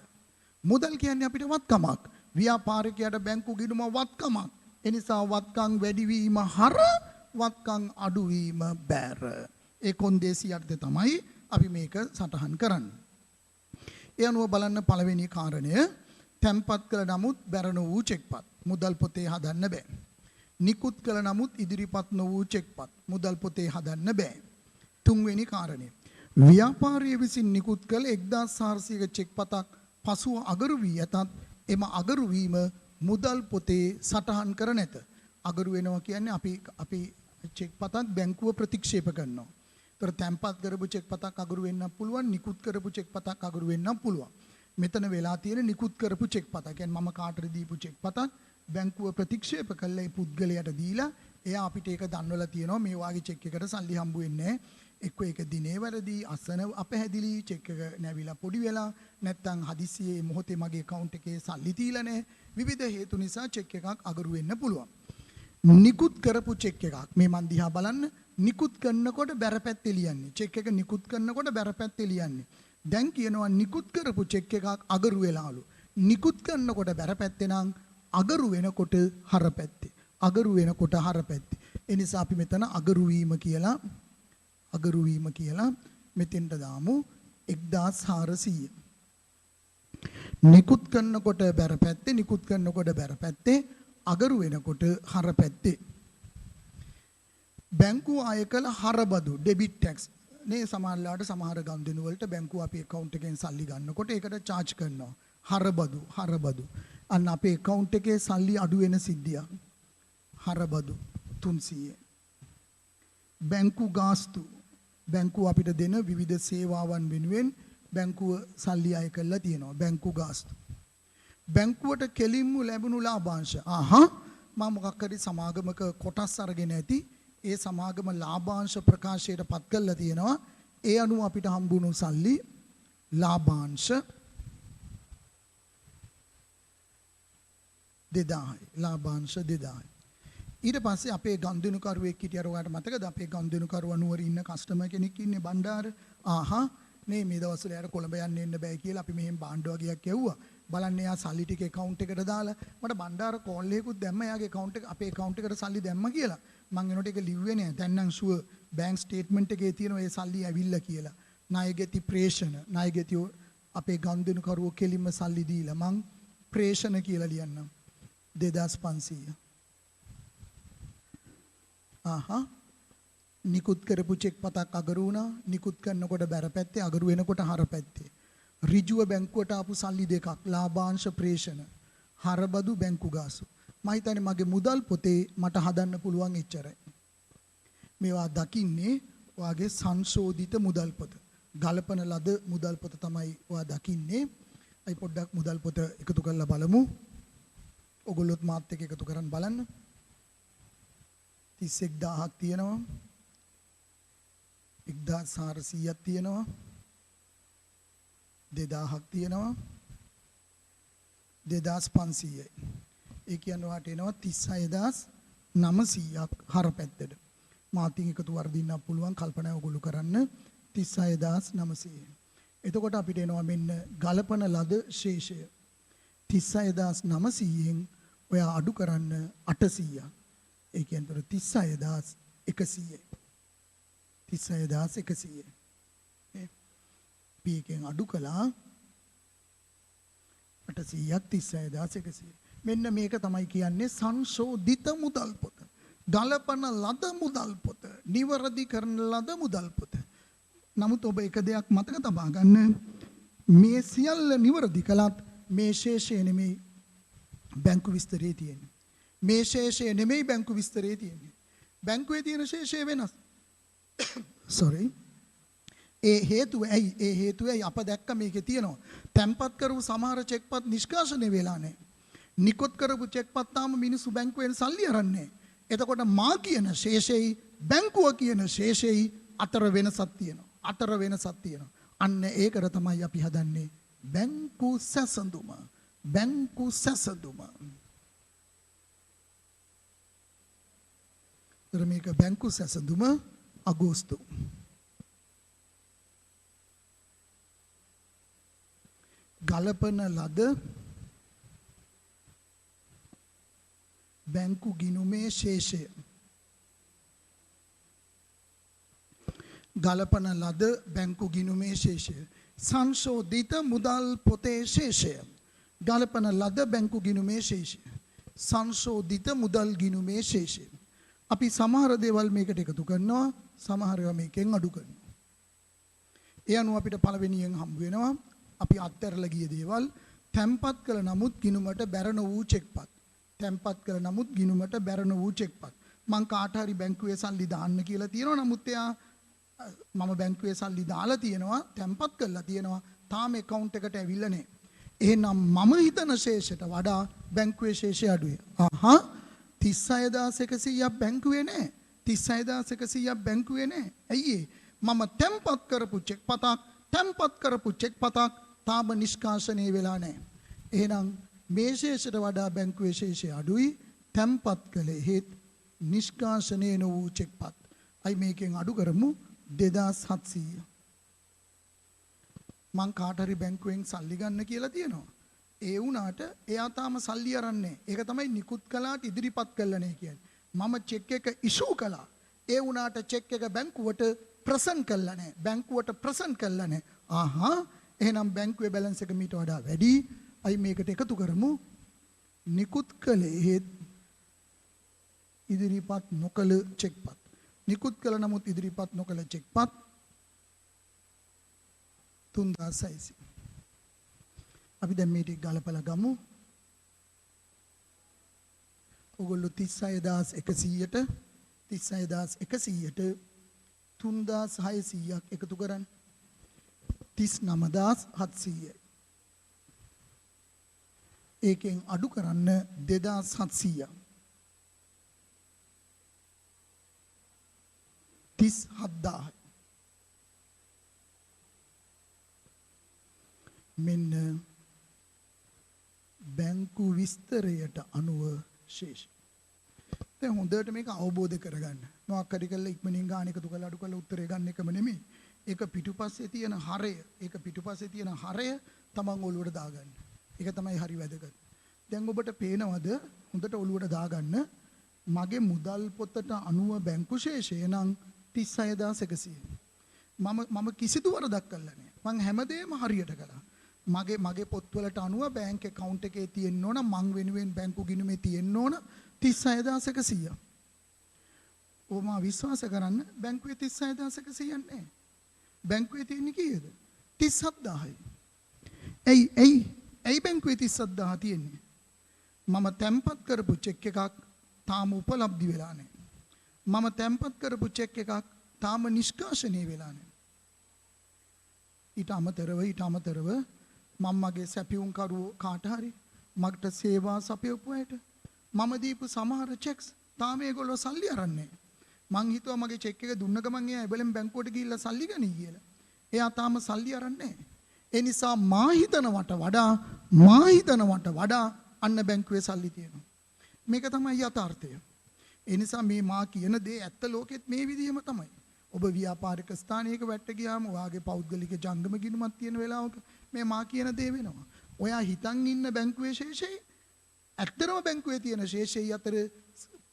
මුදල් කියන්නේ අපිට වත්කමක්. ව්‍යාපාරිකයාට බැංකු ගිණුම වත්කමක්. ඒ නිසා වත්කම් වැඩිවීම හර වත්කම් අඩුවීම බැර. ඒ කොන්දේසි යටතේ තමයි අපි මේක සටහන් කරන්නේ. ඒ අනුව බලන්න පළවෙනි කාරණය තැන්පත් කළ නමුත් බැර නොවූ චෙක්පත් මුදල් පොතේ හදන්න බෑ. නිකුත් කළ නමුත් ඉදිරිපත් නොවූ චෙක්පත් මුදල් පොතේ හදන්න බෑ. තුන්වෙනි කාරණය ව්‍යාපාරිය විසින් නිකුත් කළ 1400ක චෙක්පතක් පසුව අගරු වී ඇතත් එම අගරු වීම මුදල් පොතේ සටහන් කර නැත. අගරු වෙනවා කියන්නේ අපි චෙක්පතක් බැංකුව ප්‍රතික්ෂේප කරනවා. ඒතර තැන්පත් කරපු චෙක්පතක් අගරු වෙන්නත් පුළුවන්, නිකුත් කරපු චෙක්පතක් අගරු වෙන්නත් පුළුවන්. මෙතන වෙලා තියෙන නිකුත් කරපු චෙක්පත. කියන්නේ මම කාටද දීපු චෙක්පතක් බැංකුව ප්‍රතික්ෂේප කළා ඒ පුද්ගලයාට දීලා එයා අපිට ඒක දන්වලා තියෙනවා මේ වාගේ චෙක් එකකට සල්ලි හම්බ වෙන්නේ එක්ක ඒක දිනේ වැරදි අසන අපහැදිලි චෙක් එක නැවිලා පොඩි වෙලා නැත්නම් හදිසියේ මොහොතේ මගේ account එකේ සල්ලි තියලා නැහැ විවිධ හේතු නිසා චෙක් එකක් අගරු වෙන්න පුළුවන්. නිකුත් කරපු චෙක් එකක් මේ මන් දිහා බලන්න නිකුත් කරනකොට බැරපැත්තේ ලියන්නේ චෙක් එක නිකුත් කරනකොට බැරපැත්තේ ලියන්නේ දැන් කියනවා නිකුත් කරපු චෙක් එකක් අගරු වෙලාලු නිකුත් කරනකොට බැරපැත්තේ නම් අගරු වෙනකොට හරපැත්තේ අගරු වෙනකොට හරපැත්තේ ඒ නිසා අපි මෙතන අගරු වීම කියලා මෙතෙන්ට දාමු 1400 නිකුත් කරනකොට බැරපැත්තේ නිකුත් කරනකොට බැරපැත්තේ අගරු වෙනකොට හරපැත්තේ බැංකුව අය කළ හරබදු ඩෙබිට් ටැක්ස් නේ සමහරලාට සමහර ගම්දෙනු වලට බැංකුව අපි account එකෙන් සල්ලි ගන්නකොට ඒකට charge කරනවා හරබදු අන්න අපේ account එකේ සල්ලි අඩු වෙන සිද්ධියක් හරබදු 300 බැංකු ගාස්තු බැංකුව අපිට දෙන විවිධ සේවාවන් වෙනුවෙන් බැංකුව සල්ලි අය කරලා තියෙනවා බැංකු ගාස්තු බැංකුවට කෙලින්ම ලැබුණු ලාභාංශ මම මොකක් හරි සමාගමක කොටස් අරගෙන ඇති ඒ සමාගම ලාභාංශ ප්‍රකාශයට පත් කරලා තියෙනවා ඒ අනුව අපිට හම්බුණු සල්ලි ලාභාංශ 2000 ඊට පස්සේ අපේ ගම්දිනුකරුවෙක් හිටියර ඔයාලට මතකද අපේ ගම්දිනුකරුවා නුවර ඉන්න කස්ටමර් කෙනෙක් ඉන්නේ බණ්ඩාර මේ දවස්වල යාර කොළඹ යන්න එන්න බෑ කියලා අපි මෙහෙම බාණ්ඩ වගේක් යවුවා බලන්න එයා සල්ලි ටික account එකට දාලා මට බණ්ඩාර කෝල් එකකුත් දැම්ම එයාගේ account එක අපේ account එකට සල්ලි දැම්ම කියලා මම එනකොට ඒක ලිව්වේ නෑ දැන් නම් ෂුවර් බැංක් ස්ටේට්මන්ට් එකේ තියෙනවා ඒ සල්ලි ඇවිල්ලා කියලා ණයගැති ප්‍රේෂණ ණයගැති අපේ ගම්දිනුකරුවෝ කෙලින්ම සල්ලි දීලා මං ප්‍රේෂණ කියලා ලියන්නම් 2500 නිකුත් කරපු චෙක් පතක් අගරු වුණා නිකුත් කරනකොට බැරපැත්තේ අගරු වෙනකොට හරපැත්තේ ඍජුව බැංකුවට ආපු සල්ලි දෙකක් ලාභාංශ ප්‍රේෂණ හරබදු බැංකු ගාසු මම හිතන්නේ මගේ මුදල් පොතේ මට හදන්න පුළුවන් එච්චරයි මේවා දකින්නේ ඔයාගේ සංශෝධිත මුදල් පොත ගලපන ලද මුදල් පොත තමයි ඔයා දකින්නේ අයි පොඩ්ඩක් මුදල් පොත එකතු කරලා බලමු ඔගොල්ලොත් මාත් එක්ක එකතු කරන් බලන්න 31000ක් තියෙනවා 1400ක් තියෙනවා 2000ක් තියෙනවා 2500යි ඒ කියන්නේ වාට එනවා 36900ක් හරපැත්තට මාතින් එකතු වර්ධින්න පුළුවන් කල්පනා ඔගොල්ලෝ කරන්න 36900 එතකොට අපිට එනවා මෙන්න ගලපන ලද ශේෂය 36900න් ඔයා අඩු කරන්න 800ක් ඒ කියන්නේ 36100යි 36100 පීකෙන් අඩු කළා 800ක් 36100 මෙන්න මේක තමයි කියන්නේ සංශෝධිත මුදල් පොත ගලපන ලද මුදල් පොත නිවැරදි කරන ලද මුදල් පොත නමුත් ඔබ එක දෙයක් මතක තබා ගන්න මේ සියල්ල නිවැරදි කළත් මේ ශේෂය නෙමෙයි බැංකු විස්තරේ තියෙන්නේ මේ ශේෂය නෙමෙයි බැංකු විස්තරේ තියෙන්නේ බැංකුවේ තියෙන ශේෂය වෙනස් sorry ඒ හේතුවයි අප දැක්ක මේකේ තියෙනවා තැම්පත් කරපු සමහර චෙක්පත් නිෂ්කාශනය වෙලා නැහැ නිකුත් කරපු චෙක්පත් තාම මිනිස්සු බැංකුවෙන් සල්ලි අරන්නේ එතකොට මා කියන ශේෂයයි බැංකුව කියන ශේෂයයි අතර වෙනසක් තියෙනවා අන්න ඒකට තමයි අපි හදන්නේ බැංකු සැසඳුම මේක බැංකු සැසඳුම අගෝස්තු ගලපන ලද බැංකු ගිණුමේ ශේෂය ගලපන ලද බැංකු ගිණුමේ ශේෂය සංශෝධිත මුදල් පොතේ ශේෂය ගලපන ලද බැංකු ගිණුමේ ශේෂය සංශෝධිත මුදල් ගිණුමේ ශේෂය අපි සමහර දේවල් මේකට එකතු කරනවා සමහර ඒවා මේකෙන් අඩු කරනවා ඒ අනුව අපිට පළවෙනියෙන් හම්බ වෙනවා අපි අත්හැරලා ගිය දේවල් තැම්පත් කළ නමුත් ගිණුමට බැරන වූ චෙක්පත් තැම්පත් කළ නමුත් ගිණුමට බැරන වූ චෙක්පත් මං කාට හරි බැංකුවේ සල්ලි දාන්න කියලා තියෙනවා නමුත් එයා මම බැංකුවේ සල්ලි දාලා තියෙනවා තැම්පත් කරලා තියෙනවා තාම account එකට ඇවිල්ලා නැහැ එහෙනම් මම හිතන ශේෂයට වඩා බැංකුවේ ශේෂය අඩුයි 36100ක් බැංකුවේ නැහැ. 36100ක් බැංකුවේ නැහැ. ඇයි ඒ? මම තැම්පත් කරපු චෙක් පතක් තාම නිෂ්කාශනය වෙලා නැහැ. එහෙනම් මේ ශේෂයට වඩා බැංකුවේ ශේෂය අඩුයි. තැම්පත් කළේ හේත් නිෂ්කාශනය නොවූ චෙක්පත්. අයි මේකෙන් අඩු කරමු 2700. මං කාට හරි බැංකුවෙන් සල්ලි ගන්න කියලා තියෙනවා. ඒ වුණාට එයා තාම සල්ලි අරන්නේ. ඒක තමයි නිකුත් කළාට ඉදිරිපත් කළා නේ කියන්නේ. මම චෙක් එක ඉෂුව කළා. ඒ වුණාට චෙක් එක බැංකුවට ප්‍රසන්ට් කළා නැහැ. බැංකුවට ප්‍රසන්ට් කළා නැහැ. ආහා එහෙනම් බැංකුවේ බැලන්ස් එක මීට වඩා වැඩි. අයි මේකට එකතු කරමු. නිකුත් කළේ ඉදිරිපත් නොකළ චෙක්පත්. නිකුත් කළ නමුත් ඉදිරිපත් නොකළ චෙක්පත් 3600. අපි දැන් මේ ටික ගලපලා ගමු. ඔයගොල්ලෝ 36100ට 3600ක් එකතු කරන්න. 39700යි. ඒකෙන් අඩු කරන්න 2700ක්. 37000යි. මෙන්න බැංකු විස්තරයට අනුව ශේෂ. දැන් හොඳට මේක අවබෝධ කරගන්න. මොකක් හරි කළා ඉක්මනින් ගාන එකතු කරලා අඩු කරලා උත්තරේ ගන්න එකම නෙමෙයි. ඒක පිටුපස්සේ තියෙන හරය තමන් ඔළුවට දාගන්න. ඒක තමයි හරි වැදගත්. දැන් ඔබට පේනවද හොඳට ඔළුවට දාගන්න මගේ මුදල් පොතට අනුව බැංකු ශේෂය නම් 36100. මම කිසිදු වරදක් කළා නෑ. මං හැමදේම හරියට කළා. මගේ පොත්වලට අනුව බැංක් account එකේ තියෙන්න ඕන මං වෙනුවෙන් බැංකු ගිණුමේ තියෙන්න ඕන 36100. ඔබ මා විශ්වාස කරන්න බැංකුවේ 36100ක් නැහැ. බැංකුවේ තියෙන්නේ කීයද? 37000යි. ඇයි බැංකුවේ 37000 තියෙන්නේ? මම තැම්පත් කරපු චෙක් එකක් තාම උපලබ්ධි වෙලා නැහැ. මම තැම්පත් කරපු චෙක් එකක් තාම නිෂ්කාශනය වෙලා නැහැ. ඊට අමතරව මම මගේ සැපියුම් කරුවෝ කාට හරි මකට සේවා සපයපු අයට මම දීපු සමහර චෙක්ස් තාම ඒගොල්ලෝ සල්ලි අරන්නේ. මං හිතුවා මගේ චෙක් එක දුන්න ගමන් එයා එබලෙන් බැංකුවට ගිහිල්ලා සල්ලි ගනී කියලා. එයා තාම සල්ලි අරන්නේ. ඒ නිසා මා හිතනවට වඩා අන්න බැංකුවේ සල්ලි තියෙනවා. මේක තමයි යථාර්ථය. ඒ නිසා මේ මා කියන දේ ඇත්ත ලෝකෙත් මේ විදිහම තමයි. ඔබ ව්‍යාපාරික ස්ථානයක වැට්ට ගියාම ඔයාගේ පෞද්ගලික ජංගම ගිණුමක් තියෙන වෙලාවක මේ මා කියන දේ වෙනවා. ඔයා හිතන් ඉන්න බැංකුවේ ශේෂයයි ඇත්තම බැංකුවේ තියෙන ශේෂයයි අතර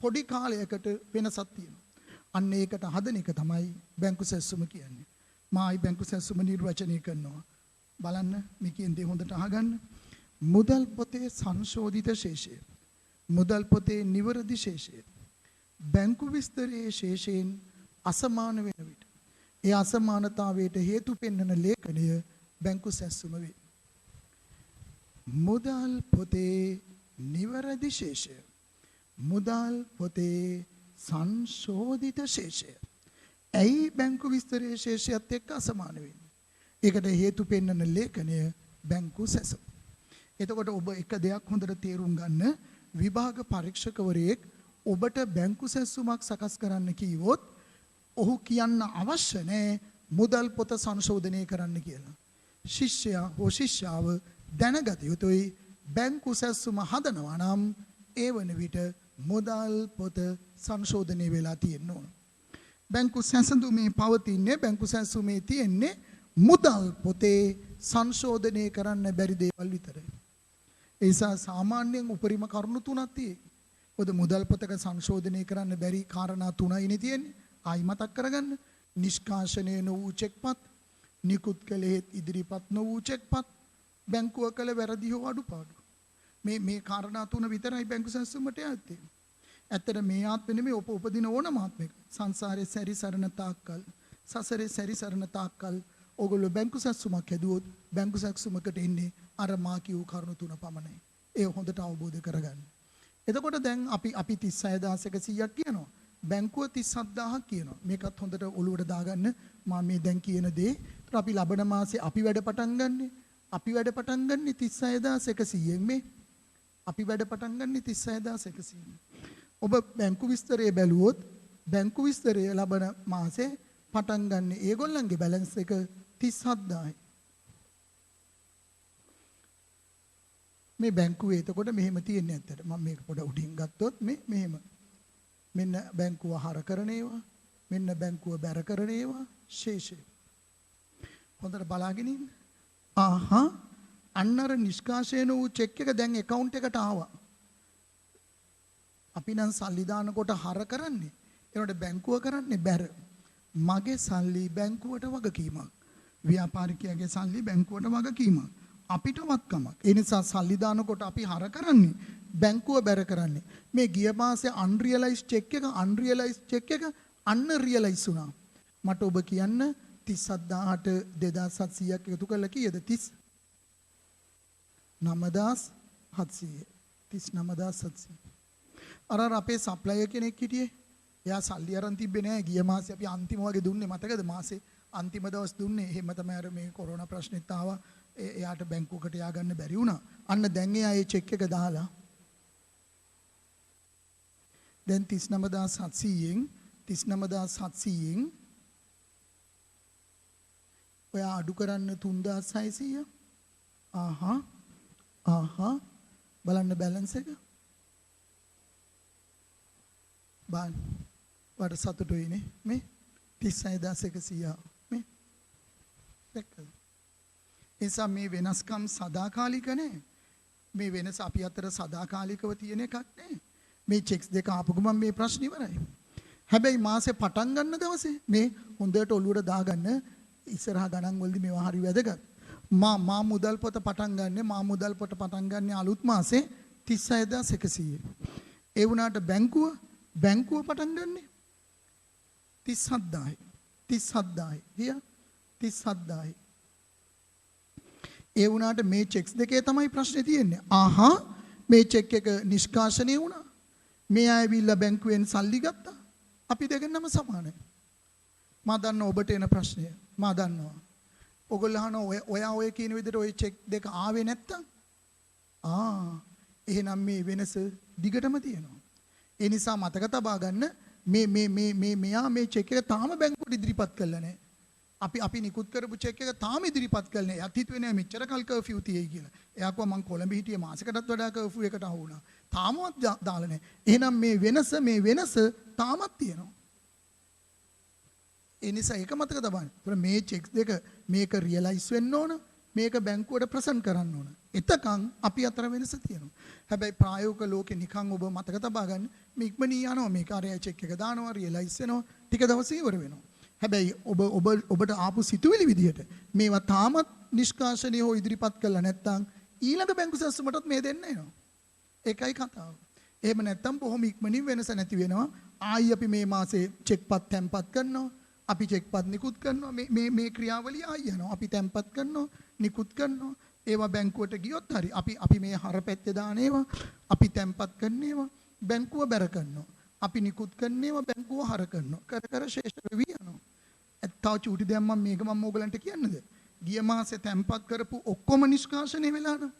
පොඩි කාලයකට වෙනසක් තියෙනවා. අන්න ඒකට හදන එක තමයි බැංකු සැසුම කියන්නේ. මායි බැංකු සැසුම නිර්වචනය කරනවා. බලන්න මේ කියන දේ හොඳට අහගන්න. මුදල් පොතේ සංශෝධිත ශේෂය. මුදල් පොතේ නිවැරදි ශේෂය. බැංකු විස්තරයේ ශේෂයෙන් අසමාන වෙන විට ඒ අසමානතාවයට හේතු පෙන්වන ලේඛනය බැංකු සැසුම වේ. මුදල් පොතේ නිවැරදි ශේෂය. මුදල් පොතේ සංශෝධිත ශේෂය. ඇයි බැංකු විස්තරයේ ශේෂයත් එක්ක අසමාන වෙන්නේ? ඒකට හේතු පෙන්වන ලේඛනය බැංකු සැසුම. එතකොට ඔබ එක දෙයක් හොඳට තේරුම් ගන්න. විභාග පරීක්ෂකවරයෙක් ඔබට බැංකු සැසුමක් සකස් කරන්න කිව්වොත් ඔහු කියන්න අවශ්‍ය නැහැ මුදල් පොත සංශෝධනය කරන්න කියලා. ශිෂ්‍යයා හෝ ශිෂ්‍යාව දැනගත යුතුයි බැංකු සැසුම හදනවා නම් ඒ වන විට මුදල් පොත සංශෝධනය වෙලා තියෙන්න ඕන. බැංකු සැසඳුමේ පවතින්නේ බැංකු සැසුමේ තියෙන්නේ මුදල් පොතේ සංශෝධනය කරන්න බැරි දේවල් විතරයි. ඒ නිසා සාමාන්‍යයෙන් උපරිම කරුණු තුනක් තියෙයි. පොත මුදල් පොතක සංශෝධනය කරන්න බැරි කාරණා තුනයිනේ තියෙන්නේ. ආයි මතක් කරගන්න. නිෂ්කාශනය නොවූ චෙක්පත්, නිකුත් කළේ ඉදිරිපත් නොවූ චෙක්පත්, බැංකුව කළ වැරදි හෝ අඩුපාඩු. මේ කාරණා තුන විතරයි බැංකු සැසුමට යන්නේ. ඇත්තට මේ ආත්මෙ නෙමෙයි උපදින ඕනම ආත්මයක. සංසාරේ සැරිසරන තාක්කල්, සසරේ සැරිසරන තාක්කල් ඕගොල්ලෝ බැංකු සැසුමක් හැදුවොත් බැංකු සැසුමකට එන්නේ අර මා කියූ කරුණු තුන පමණයි. ඒ හොඳට අවබෝධ කරගන්න. එතකොට දැන් අපි 36100ක් කියනවා. බැංකුව 37000ක් කියනවා. මේකත් හොඳට ඔලුවට දාගන්න. මම මේ දැන් කියන දේ. ඒතර අපි ලබන මාසේ අපි වැඩ පටන් ගන්නෙ. අපි වැඩ පටන් ගන්නෙ 36100න් මේ. අපි වැඩ පටන් ගන්නෙ 36100න්. ඔබ බැංකු විස්තරය බැලුවොත් බැංකු විස්තරය ලබන මාසේ පටන් ගන්න ඒගොල්ලන්ගේ බැලන්ස් එක 37000යි. මේ බැංකුවේ එතකොට මෙහෙම තියෙන්නේ ඇත්තට. මම මේක පොඩ උඩින් ගත්තොත් මෙහෙම. මෙන්න බැංකුව හර කරන ඒවා, මෙන්න බැංකුව බැර කරන ඒවා, ශේෂය. හොඳට බලාගෙන ඉන්න. අන්න අර නිෂ්කාශනය වූ චෙක් එක දැන් account එකට ආවා. අපි නම් සල්ලි දානකොට හර කරන්නේ. ඒනොට බැංකුව කරන්නේ බැර. මගේ සල්ලි බැංකුවට වගකීමක්. ව්‍යාපාරිකයාගේ සල්ලි බැංකුවට වගකීමක්. අපිට වත්කමක්. ඒ නිසා සල්ලි දානකොට අපි හර කරන්නේ බැංකුව බැර කරන්නේ. මේ ගිය මාසේ අන්රියලයිස් චෙක් එක අන්න රියලයිස් වුණා. මට ඔබ කියන්න 37000ට 2700ක් එකතු කරලා කීයද? 39700. අර අපේ සප්ලයර් කෙනෙක් හිටියේ. එයා සල්ලි අරන් තිබ්බේ නෑ. ගිය මාසේ අපි අන්තිම වගේ දුන්නේ මතකද? මාසේ අන්තිම දවස් දුන්නේ. එහෙම තමයි අර මේ කොරෝනා ප්‍රශ්නෙත් ආවා. එයාට බැංකුවකට ය아가න්න බැරි වුණා. අන්න දැන් එයා ඒ චෙක් එක දාලා දැන් 39700න් ඔයා අඩු කරන්න 3600. බලන්න බැලන්ස් එක. බාන් වඩ සතුටුයිනේ මේ 36100 මේ දැක්කද? නිසා මේ වෙනස්කම් සදාකාලික නෑ. මේ වෙනස අපි අතර සදාකාලිකව තියෙන එකක් නෑ. මේ චෙක්ස් දෙක ආපු ගමන් මේ ප්‍රශ්න ඉවරයි. හැබැයි මාසේ පටන් ගන්න දවසේ මේ හොඳට ඔළුවට දාගන්න ඉස්සරහා ගණන් වලදී මේවා හරි වැදගත්. මා මුදල් පොත පටන් ගන්න අලුත් මාසේ 36100. ඒ වුණාට බැංකුව පටන් ගන්නේ 37000යි. 37000යි. ඒ වුණාට මේ චෙක්ස් දෙකේ තමයි ප්‍රශ්නේ තියෙන්නේ. මේ චෙක් එක නිෂ්කාශනය වුණා. මේ ආවිල්ලා බැංකුවෙන් සල්ලි ගත්තා. අපි දෙකෙන්ම සමානයි. මා දන්න ඔබට එන ප්‍රශ්නය. මා දන්නවා. ඔයගොල්ලෝ අහනවා ඔයා ඔය කියන විදිහට ඔය චෙක් දෙක ආවේ නැත්තම් එහෙනම් මේ වෙනස දිගටම තියෙනවා. ඒ නිසා මතක තබා ගන්න මෙයා මේ චෙක් එක තාම බැංකුවට ඉදිරිපත් කළා නැහැ. අපි නිකුත් කරපු චෙක් එක තාම ඉදිරිපත් කළේ නැහැ. යත් හිතුවේ නෑ මෙච්චර කල් කර්ෆියු තියෙයි කියලා. එයා කිව්වා මං කොළඹ හිටියේ මාසෙකටත් වඩා කර්ෆියු එකට අහු වුණා. තාමවත් දාලා නැහැ. එහෙනම් මේ වෙනස තාමත් තියෙනවා. ඒ නිසා ඒක මතක තබන්න. මේ චෙක්ස් දෙක මේක රියලයිස් වෙන්න ඕන. මේක බැංකුවට ප්‍රසන්ට් කරන්න ඕන. එතකන් අපි අතර වෙනස තියෙනවා. හැබැයි ප්‍රායෝගික ලෝකේ නිකන් ඔබ මතක තබා ගන්න මේ ඉක්මනින් යනවා. මේක අරයා චෙක් එක දානවා රියලයිස් වෙනවා. ටික දවසේ ඉවර වෙනවා. හැබැයි ඔබට ආපු සිතුවිලි විදියට මේවා තාමත් නිෂ්කාශනය හෝ ඉදිරිපත් කළා නැත්නම් ඊළඟ බැංකු සැලසුමටත් මේ දෙන්න එනවා. ඒකයි කතාව. එහෙම නැත්නම් බොහොම ඉක්මනින් වෙනස නැති වෙනවා. ආයි අපි මේ මාසේ චෙක්පත් තැන්පත් කරනවා. අපි චෙක්පත් නිකුත් කරනවා. මේ ක්‍රියාවලිය ආයි යනවා. අපි තැන්පත් කරනවා, නිකුත් කරනවා. ඒවා බැංකුවට ගියොත් හරි අපි මේ හරපැත්තේ දාන ඒවා අපි තැන්පත් කරන ඒවා බැංකුව බැර කරනවා. අපි නිකුත් කරන ඒවා බැංකුව හර කරනවා. කර ශේෂ වෙවි යනවා. තව චූටි දෙයක් මම ඕගලන්ට කියන්නද? ගිය මාසේ තැන්පත් කරපු ඔක්කොම නිෂ්කාශනය වෙලා නම්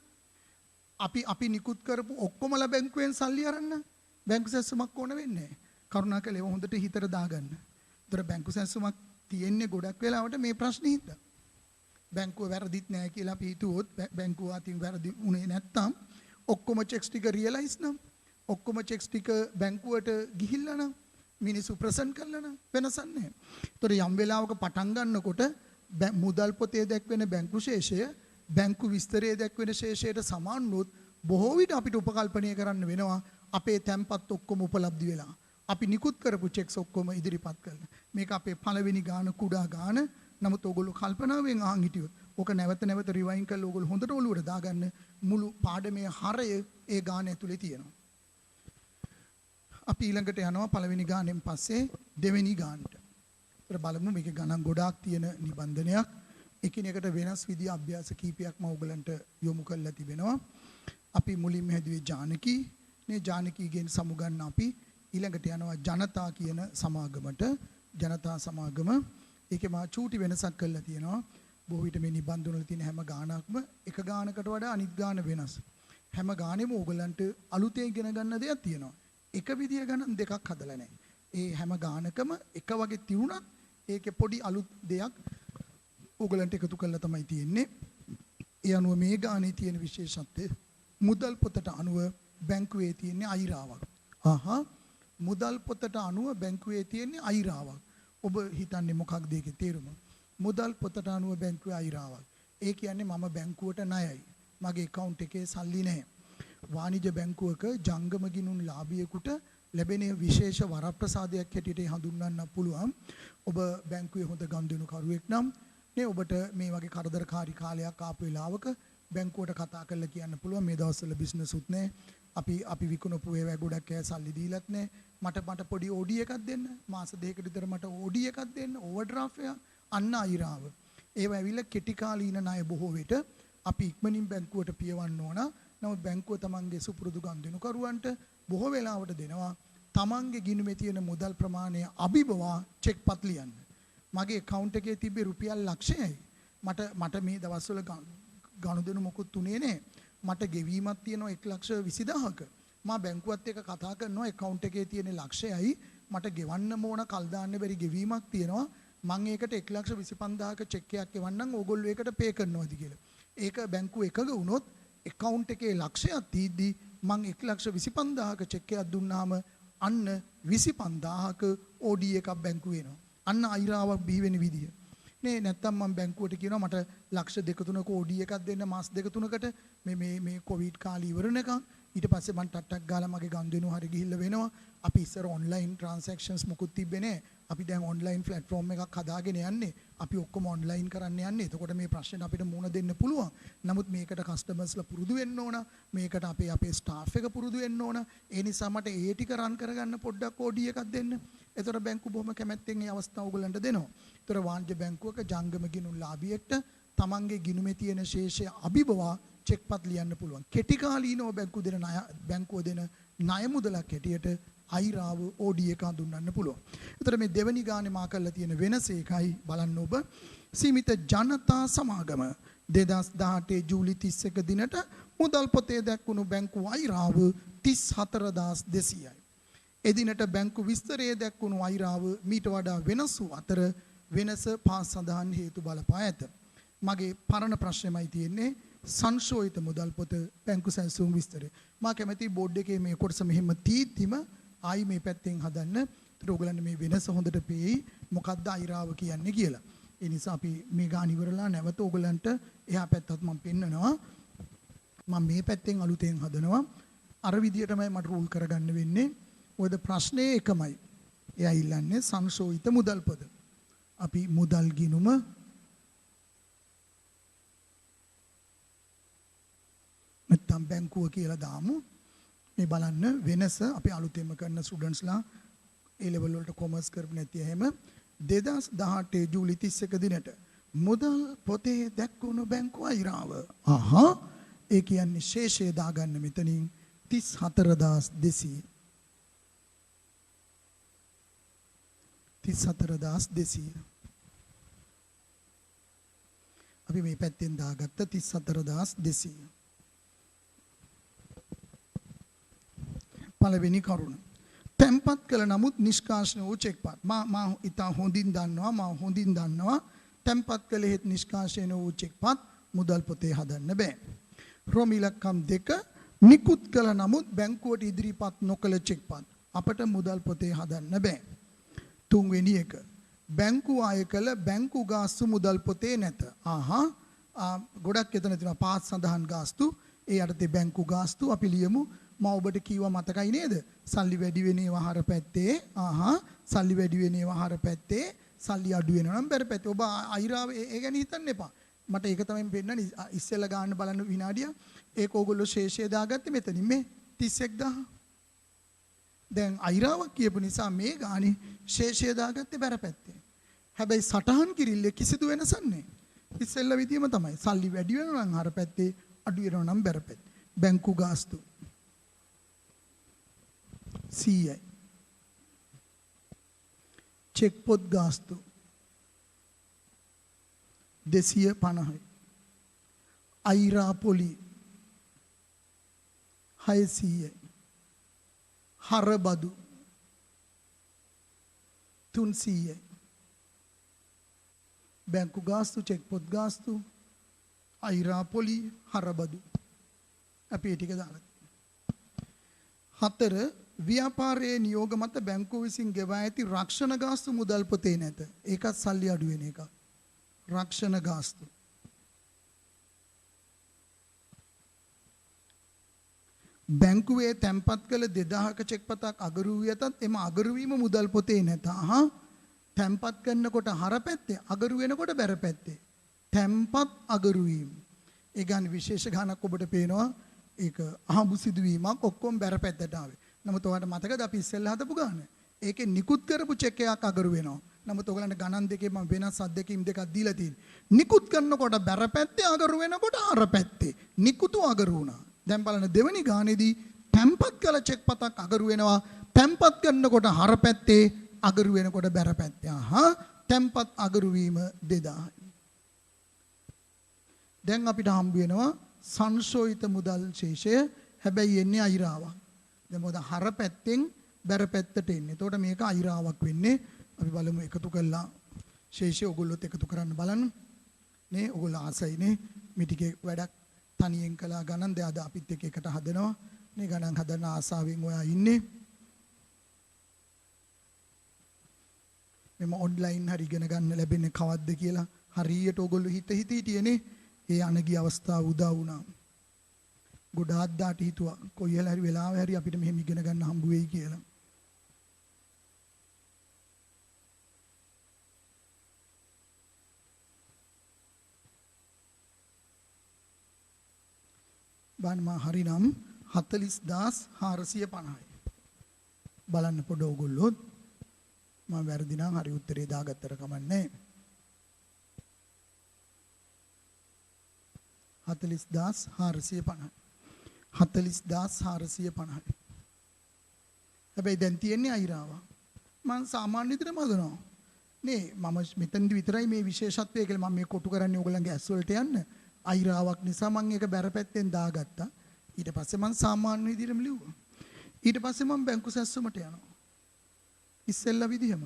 අපි නිකුත් කරපු ඔක්කොම බැංකුවෙන් සල්ලි අරන්න බැංකු සැලසුමක් ඕන වෙන්නේ නැහැ. කරුණාකරලා ඒව හොඳට හිතට දාගන්න. ඒතර බැංකු සැලසුමක් තියෙන්නේ ගොඩක් වෙලාවට මේ ප්‍රශ්නේ හින්දා. බැංකුව වැරදිත් නැහැ කියලා අපි හිතුවොත් බැංකුව අතින් වැරදි උනේ නැත්තම් ඔක්කොම චෙක්ස් ටික රියලයිස් නම් ඔක්කොම චෙක්ස් ටික බැංකුවට ගිහිල්ලා නම් මිනිස්සු ප්‍රසන්ට් කළා නම් වෙනසක් නැහැ. ඒතර යම් වෙලාවක පටන් ගන්නකොට මුදල් පොතේ දැක්වෙන බැංකු ශේෂය බැංකු විස්තරයේ දැක්වෙන ශේෂයට සමාන වුත් බොහෝ විට අපිට උපකල්පනය කරන්න වෙනවා අපේ තැන්පත් ඔක්කොම උපලබ්ධ වෙලා. අපි නිකුත් කරපු චෙක්ස් ඔක්කොම ඉදිරිපත් කරලා. මේක අපේ පළවෙනි ගාන කුඩා ගාන. නමුත් ඕගොල්ලෝ කල්පනාවෙන් අහන් හිටියොත් ඕක නැවත රිවයින් කරලා ඕගොල්ලෝ හොඳට ඔලුවට දාගන්න මුළු පාඩමේ හරය ඒ ගාන ඇතුලේ තියෙනවා. අපි ඊළඟට යනවා පළවෙනි ගානෙන් පස්සේ දෙවෙනි ගානට. ඒතර බලමු මේකේ ගණන් ගොඩාක් තියෙන නිබන්ධනයක්. එකිනෙකට වෙනස් විදිහ අභ්‍යාස කීපයක්ම ඕගලන්ට යොමු කරලා තිබෙනවා. අපි මුලින්ම හැදුවේ ජානකී. මේ ජානකීගෙන් සමුගන්න අපි ඊළඟට යනවා ජනතා කියන සමාගමට. ජනතා සමාගම ඒකේ මා චූටි වෙනසක් කරලා තියෙනවා. බොහෝ විට මේ නිබන්ධන වල තියෙන හැම ගානක්ම එක ගානකට වඩා අනිත් ගාන වෙනස්. හැම ගානෙම ඕගලන්ට අලුතෙන් ඉගෙන ගන්න දෙයක් තියෙනවා. එක විදිය ගණන් දෙකක් හදලා නැහැ. ඒ හැම ගානකම එක වගේ තියුණත් ඒකේ පොඩි අලුත් දෙයක් ඕගලන්ට එකතු කරලා තමයි තියෙන්නේ. ඒ අනුව මේ ගානේ තියෙන විශේෂත්වය මුදල් පොතට අනුව බැංකුවේ තියෙන අයිරාවක්. මුදල් පොතට අනුව බැංකුවේ තියෙන අයිරාවක්. ඔබ හිතන්නේ මොකක්ද ඒකේ තේරුම? මුදල් පොතට අනුව බැංකුවේ අයිරාවක්. ඒ කියන්නේ මම බැංකුවට ණයයි. මගේ account එකේ සල්ලි නැහැ. වාණිජ බැංකුවක ජංගම ගිණුම් ලාභියෙකුට ලැබෙන විශේෂ වරප්‍රසාදයක් හැටියට හඳුන්වන්න පුළුවන්. ඔබ බැංකුවේ හොඳ ගනුදෙනු කරුවෙක් නම් නේ ඔබට මේ වගේ කරදරකාරී කාලයක් ආපු වෙලාවක බැංකුවට කතා කරලා කියන්න පුළුවන් මේ දවස්වල බිස්නස් උත් නැහැ. අපි විකුණපු ඒවා ගොඩක් අය සල්ලි දීලත් නැහැ. මට පොඩි OD එකක් දෙන්න. මාස දෙකකට විතර මට OD එකක් දෙන්න. ඕවර්ඩ්‍රාෆ්ට් එක අන්න අයිරාව. ඒවා ඇවිල්ලා කෙටි කාලීන ණය බොහෝ විට අපි ඉක්මනින් බැංකුවට පියවන්න ඕන. නමුත් බැංකුව තමන්ගේ සුපුරුදු ගනුදෙනු කරුවන්ට බොහෝ වෙලාවට දෙනවා තමන්ගේ ගිණුමේ තියෙන මුදල් ප්‍රමාණය අභිබවා චෙක් පත් ලියන්න. මගේ account එකේ තිබ්බේ රුපියල් ලක්ෂයයි. මට මේ දවස්වල ගනුදෙනු මොකුත් තුනේ නැහැ. මට ගෙවීමක් තියෙනවා 1,20,000ක. මම බැංකුවත් එක්ක කතා කරනවා account එකේ තියෙන ලක්ෂයයි මට ගෙවන්න ඕන කල් දාන්න බැරි ගෙවීමක් තියෙනවා. මම ඒකට 1,25,000ක චෙක් එකක් එවන්නම් ඕගොල්ලෝ ඒකට පේ කරනවාද කියලා. ඒක බැංකුව එකග වුණොත් account එකේ ලක්ෂයක් තීද්දි මම 1,25,000ක චෙක් එකක් දුන්නාම අන්න 25,000ක OD එකක් බැංකුවේ එනවා. අන්න අයිරාවක් බිහි වෙන විදිය. නේ නැත්තම් මම බැංකුවට කියනවා මට ලක්ෂ 2-3ක OD එකක් දෙන්න මාස 2-3කට මේ කොවිඩ් කාලේ ඉවරනකම් ඊට පස්සේ මම ටට්ටක් ගාලා මගේ ගනුදෙනු හරි ගිහිල්ලා වෙනවා. අපි ඉස්සර ඔන්ලයින් ට්‍රාන්සැක්ෂන්ස් මොකුත් තිබ්බේ නැහැ. අපි දැන් ඔන්ලයින් ප්ලැට්ෆෝම් එකක් හදාගෙන යන්නේ. අපි ඔක්කොම ඔන්ලයින් කරන්න යන්නේ. එතකොට මේ ප්‍රශ්නෙට අපිට මුහුණ දෙන්න පුළුවන්. නමුත් මේකට කස්ටමර්ස්ලා පුරුදු වෙන්න ඕන. මේකට අපේ ස්ටාෆ් එක පුරුදු වෙන්න ඕන. ඒ නිසා මට ඒ ටික රන් කරගන්න පොඩ්ඩක් OD එකක් දෙන්න. එතකොට බැංකුව බොහොම කැමැත්තෙන් මේ අවස්ථාව ඔයගලන්ට දෙනවා. එතකොට වාණිජ්‍ය බැංකුවක ජංගම ගිණුම් ලාභියෙක්ට තමන්ගේ ගිණුමේ තියෙන ශේෂය අභිබවා චෙක්පත් ලියන්න පුළුවන්. කෙටි කාලීනව බැංකුව දෙන ණය මුදලක් හැටියට අයිරාව OD එක හඳුන්වන්න පුළුවන්. ඒතර මේ දෙවනි ගානේ මා කරලා තියෙන වෙනස එකයි බලන්න ඔබ. සීමිත ජනතා සමාගම 2018 ජූලි 31 දිනට මුදල් පොතේ දැක්වුණු බැංකු අයිරාව 34200යි. එදිනට බැංකු විස්තරයේ දැක්වුණු අයිරාව මීට වඩා වෙනස් වූ අතර වෙනස පහ සඳහන් හේතු බලපා ඇත. මගේ පරණ ප්‍රශ්නයමයි තියෙන්නේ සංශෝධිත මුදල් පොත බැංකු සැලසුම් විස්තරය. මා කැමති බෝඩ් එකේ මේ කොටස මෙහෙම තීත්තිම ආයි මේ පැත්තෙන් හදන්න. ඒත් ඔයගලන්ට මේ වෙනස හොඳට පේයි මොකද්ද අයිරාව කියන්නේ කියලා. ඒ නිසා අපි මේ ගාන ඉවරලා නැවත ඔයගලන්ට එහා පැත්තත් මම පෙන්නනවා. මම මේ පැත්තෙන් අලුතෙන් හදනවා. අර විදියටමයි මට රූල් කරගන්න වෙන්නේ. මොකද ප්‍රශ්නේ එකමයි. එයා ඉල්ලන්නේ සංශෝධිත මුදල් පොත. අපි මුදල් ගිණුම නැත්නම් බැංකුව කියලා දාමු. මේ බලන්න වෙනස අපි අලුතෙන්ම කරන ස්ටුඩන්ට්ස්ලා A level වලට කොමර්ස් කරපු නැති එහෙම 2018 ජූලි 31 දිනට මුදල් පොතේ දැක්වුණු බැංකු අයිරාව. ඒ කියන්නේ ශේෂය දාගන්න මෙතනින් 34200. 34200. අපි මේ පැත්තෙන් දාගත්ත 34200. පළවෙනි කරුණ. tempat කළ නමුත් නිෂ්කාශන වූ චෙක්පත්. මා ඉතා හොඳින් දන්නවා tempat කළ හේත් නිෂ්කාශන වූ චෙක්පත් මුදල් පොතේ හදන්න බෑ. රෝම ඉලක්කම් 2 නිකුත් කළ නමුත් බැංකුවට ඉදිරිපත් නොකළ චෙක්පත් අපට මුදල් පොතේ හදන්න බෑ. තුන්වෙනි එක බැංකුව අය කළ බැංකු ගාස්තු මුදල් පොතේ නැත. ගොඩක් එතන තියෙනවා පාස් සඳහන් ගාස්තු. ඒ යටතේ බැංකු ගාස්තු අපි ලියමු. මම ඔබට කිව්වා මතකයි නේද? සල්ලි වැඩි වෙන ඒවා හර පැත්තේ සල්ලි වැඩි වෙන ඒවා හර පැත්තේ සල්ලි අඩු වෙනවා නම් බැර පැත්තේ. ඔබ අයිරාව ඒ ගැන හිතන්න එපා. මට ඒක තමයි පෙන්නන්නේ. ඉස්සෙල්ලා ගන්න බලන්න විනාඩිය. ඒක ඕගොල්ලෝ ශේෂය දාගත්තේ මෙතනින් මේ 31000. දැන් අයිරාවක් කියපු නිසා මේ ගානේ ශේෂය දාගත්තේ බැර පැත්තේ. හැබැයි සටහන් කිරිල්ලේ කිසිදු වෙනසක් නැහැ. ඉස්සෙල්ලා විදියම තමයි. සල්ලි වැඩි වෙනවා නම් හර පැත්තේ අඩු වෙනවා නම් බැර පැත්තේ. බැංකු ගාස්තු 100යි. චෙක් පොත් ගාස්තු 250යි. අයිරා පොලි 600යි. හරබදු 300යි. බැංකු ගාස්තු, චෙක් පොත් ගාස්තු, අයිරා පොලි, හරබදු. අපි ඒ ටික දාලා. 4 ව්‍යාපාරයේ නියෝග මත බැංකුව විසින් ගෙවා ඇති රක්ෂණ ගාස්තු මුදල් පොතේ නැත. ඒකත් සල්ලි අඩු වෙන එක. රක්ෂණ ගාස්තු. බැංකුවේ තැන්පත් කළ 2000ක චෙක් පතක් අගරු වී ඇතත් එම අගරු වීම මුදල් පොතේ නැත. තැන්පත් කරනකොට හර පැත්තේ, අගරු වෙනකොට බැර පැත්තේ. තැන්පත් අගරු වීම. ඒ ගන්න විශේෂ ගානක් ඔබට පේනවා. ඒක අහඹු සිදුවීමක් ඔක්කොම බැර පැත්තට ආවේ. නමුත් ඔයාලට මතකද අපි ඉස්සෙල්ලා හදපු ගාන? ඒකේ නිකුත් කරපු චෙක් එකක් අගරු වෙනවා. නමුත් ඔයගලන්ට ගණන් දෙකේ මම වෙනස් අත්දැකීම් දෙකක් දීලා තියෙනවා. නිකුත් කරනකොට බැර පැත්තේ අගරු වෙනකොට හර පැත්තේ. නිකුතු අගරු වුණා. දැන් බලන්න දෙවෙනි ගානේදී තැන්පත් කළ චෙක් පතක් අගරු වෙනවා. තැන්පත් කරනකොට හර පැත්තේ අගරු වෙනකොට බැර පැත්තේ. තැන්පත් අගරු වීම 2000යි. දැන් අපිට හම්බ වෙනවා සංශෝධිත මුදල් ශේෂය. හැබැයි එන්නේ අයිරාවක්. දැන් මොකද හර පැත්තෙන් බැර පැත්තට එන්නේ. එතකොට මේක අයිරාවක් වෙන්නේ. අපි බලමු එකතු කළා ශේෂය ඔයගොල්ලොත් එකතු කරන්න බලන්න. නේ ඔයගොල්ලෝ ආසයිනේ මේ ටිකේ වැඩක් තනියෙන් කළා ගණන් දැන් අද අපිත් එකට හදනවා. මේ ගණන් හදන ආසාවෙන් ඔයා ඉන්නේ. මෙම ඔන්ලයින් හරි ඉගෙන ගන්න ලැබෙන්නේ කවද්ද කියලා හරියට ඔයගොල්ලෝ හිටියේනේ. ඒ අනගිය අවස්ථාව උදා වුණා. ගොඩාක් දාට හිතුවා කොයි හරි වෙලාවෙ හරි අපිට මෙහෙම ඉගෙන ගන්න හම්බ වෙයි කියලා. බන්මා හරිනම් 40450යි. බලන්න පොඩ ඕගොල්ලොත් මම වැරදි නම් හරි උත්තරේ දාගත්තට කමන්නේ. 40450. 40450. හැබැයි දැන් තියෙන්නේ අයිරාව. මම සාමාන්‍ය විදිහටම හදනවා. නේ මම මෙතනදි විතරයි මේ විශේෂත්වය කියලා මම මේ කොටු කරන්නේ ඕගොල්ලන්ගේ ඇස් වලට යන්න. අයිරාවක් නිසා මම ඒක බැර පැත්තෙන් දාගත්තා. ඊට පස්සේ මම සාමාන්‍ය විදිහටම ලිව්වා. ඊට පස්සේ මම බැංකු සැස්සුමට යනවා. ඉස්සෙල්ලා විදිහම.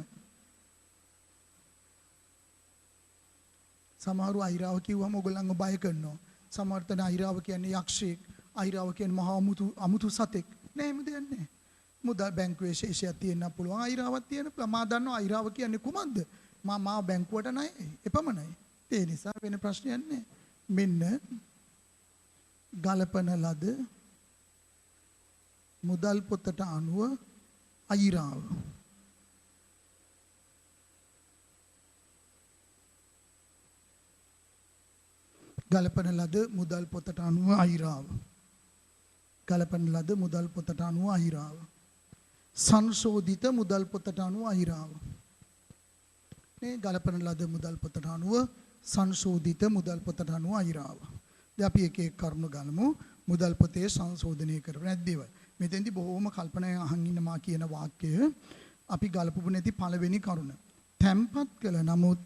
සමහරව අයිරාව කිව්වම ඕගොල්ලන්ව බය කරනවා. සමහර තැන අයිරාව කියන්නේ යක්ෂයෙක්, අයිරාව කියන්නේ මහා අමුතු සතෙක්. නෑ එහෙම දෙයක් නෑ. මුදල් බැංකුවේ ශේෂයක් තියෙන්න පුළුවන්, අයිරාවක් තියෙන්න පුළුවන්. මා දන්නවා අයිරාව කියන්නේ කුමක්ද? මා බැංකුවට ණයයි. එපමණයි. ඒ නිසා වෙන ප්‍රශ්නයක් නෑ. මෙන්න ගලපන ලද මුදල් පොතට අනුව අයිරාව. ගලපන ලද මුදල් පොතට අනුව අයිරාව. ගලපන ලද මුදල් පොතට අනුව අයිරාව. සංශෝධිත මුදල් පොතට අනුව අයිරාව. මේ ගලපන ලද මුදල් පොතට අනුව සංශෝධිත මුදල් පොතට අනුව අයිරාව. දැන් අපි එක එක කරුණු ගනිමු. මුදල් පොතේ සංශෝධනය කරපු නැද්දේව. මෙතෙන්දි බොහොම කල්පනාවෙන් අහන් ඉන්න මා කියන වාක්‍යය අපි ගලපපු නැති පළවෙනි කරුණ. තැම්පත් කළ නමුත්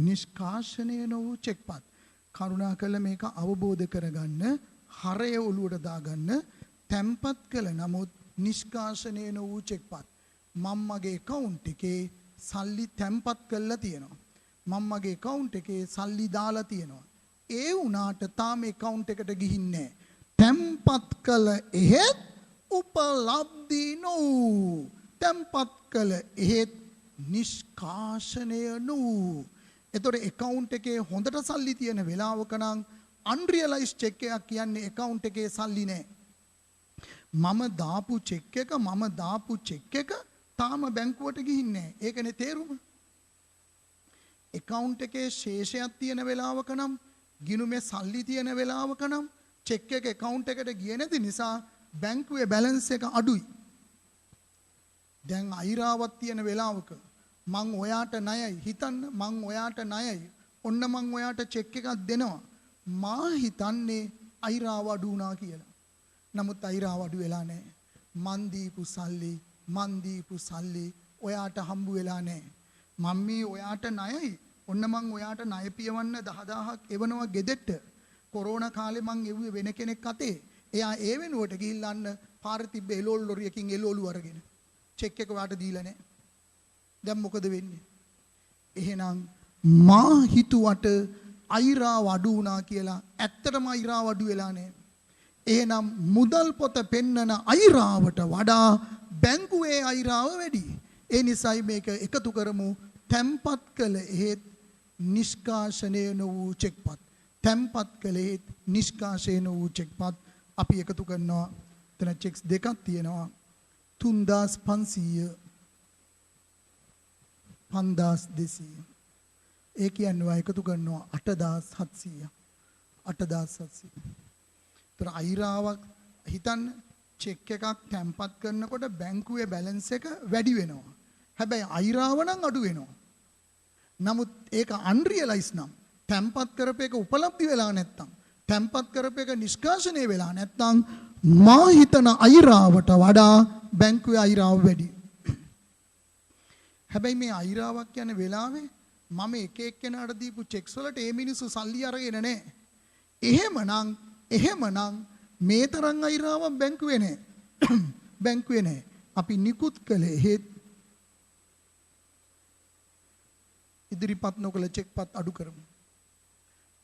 නිෂ්කාශනය නොවූ චෙක්පත්. කරුණාකරලා මේක අවබෝධ කරගන්න, හරය ඔලුවට දාගන්න. තැම්පත් කළ නමුත් නිෂ්කාශනය නොවූ චෙක්පත්. මම මගේ account එකේ සල්ලි තැම්පත් කරලා තියෙනවා. මම මගේ account එකේ සල්ලි දාලා තියෙනවා. ඒ වුණාට තාම account එකට ගිහින් නැහැ. තැම්පත් කළ එහෙත් උපලබ්ධි නොවූ. තැම්පත් කළ එහෙත් නිෂ්කාශනය නොවූ. එතකොට account එකේ හොඳට සල්ලි තියෙන වෙලාවක නම් unrealized check එකක් කියන්නේ account එකේ සල්ලි නැහැ. මම දාපු check එක තාම බැංකුවට ගිහින් නැහැ. ඒකනේ තේරුම. account එකේ ශේෂයක් තියෙන වෙලාවක නම්, ගිණුමේ සල්ලි තියෙන වෙලාවක නම් check එක account එකට ගියේ නැති නිසා බැංකුවේ balance එක අඩුයි. දැන් අයිරාවක් තියෙන වෙලාවක මං ඔයාට ණයයි හිතන්න, මං ඔයාට ණයයි, ඔන්න මං ඔයාට චෙක් එකක් දෙනවා. මා හිතන්නේ අයිරාව අඩු වුණා කියලා. නමුත් අයිරාව අඩු වෙලා නැහැ. මන් දීපු සල්ලි ඔයාට හම්බ වෙලා නැහැ. මම මේ ඔයාට ණයයි, ඔන්න මං ඔයාට ණය පියවන්න 10000ක් එවනවා ගෙදෙට්ට. කොරෝනා කාලේ මං එව්වේ වෙන කෙනෙක් අතේ. එයා ඒ වෙනුවට ගිහිල්ලන්න පාරේ තිබ්බ එළවලු ලොරියකින් එළවලු අරගෙන චෙක් එක වාට දීලා නැහැ. දැන් මොකද වෙන්නේ? එහෙනම් මා හිතුවට අයිරාව අඩු වුණා කියලා ඇත්තටම අයිරාව අඩු වෙලා නැහැ. එහෙනම් මුදල් පොත පෙන්නන අයිරාවට වඩා බැංකුවේ අයිරාව වැඩි. ඒ නිසායි මේක එකතු කරමු. තැම්පත් කළ හේත් නිෂ්කාශනය වූ චෙක්පත්. තැම්පත් කළ හේත් නිෂ්කාශනය වූ චෙක්පත් අපි එකතු කරනවා. එතන චෙක්ස් දෙකක් තියෙනවා. 3500 5200. ඒ කියන්නේ එකතු කරනවා 8700. 8700. ඒතර අයිරාවක් හිතන්න චෙක් එකක් තැම්පත් කරනකොට බැංකුවේ බැලන්ස් එක වැඩි වෙනවා. හැබැයි අයිරාව නම් අඩු වෙනවා. නමුත් ඒක අන්රියලයිස් නම් තැම්පත් කරපේක උපලබ්ධි වෙලා නැත්තම් තැම්පත් කරපේක නිෂ්කාශනය වෙලා නැත්තම් මා හිතන අයිරාවට වඩා බැංකුවේ අයිරාව වැඩි. හැබැයි මේ අයිරාවක් යන වෙලාවේ මම එක එක්කෙනාට දීපු චෙක්ස් වලට ඒ මිනිස්සු සල්ලි අරගෙන නැහැ. එහෙමනම් මේ තරම් අයිරාවක් බැංකුවේ නැහැ. බැංකුවේ නැහැ. අපි නිකුත් කළේ හේත් ඉදිරිපත් නොකළ චෙක්පත් අඩු කරමු.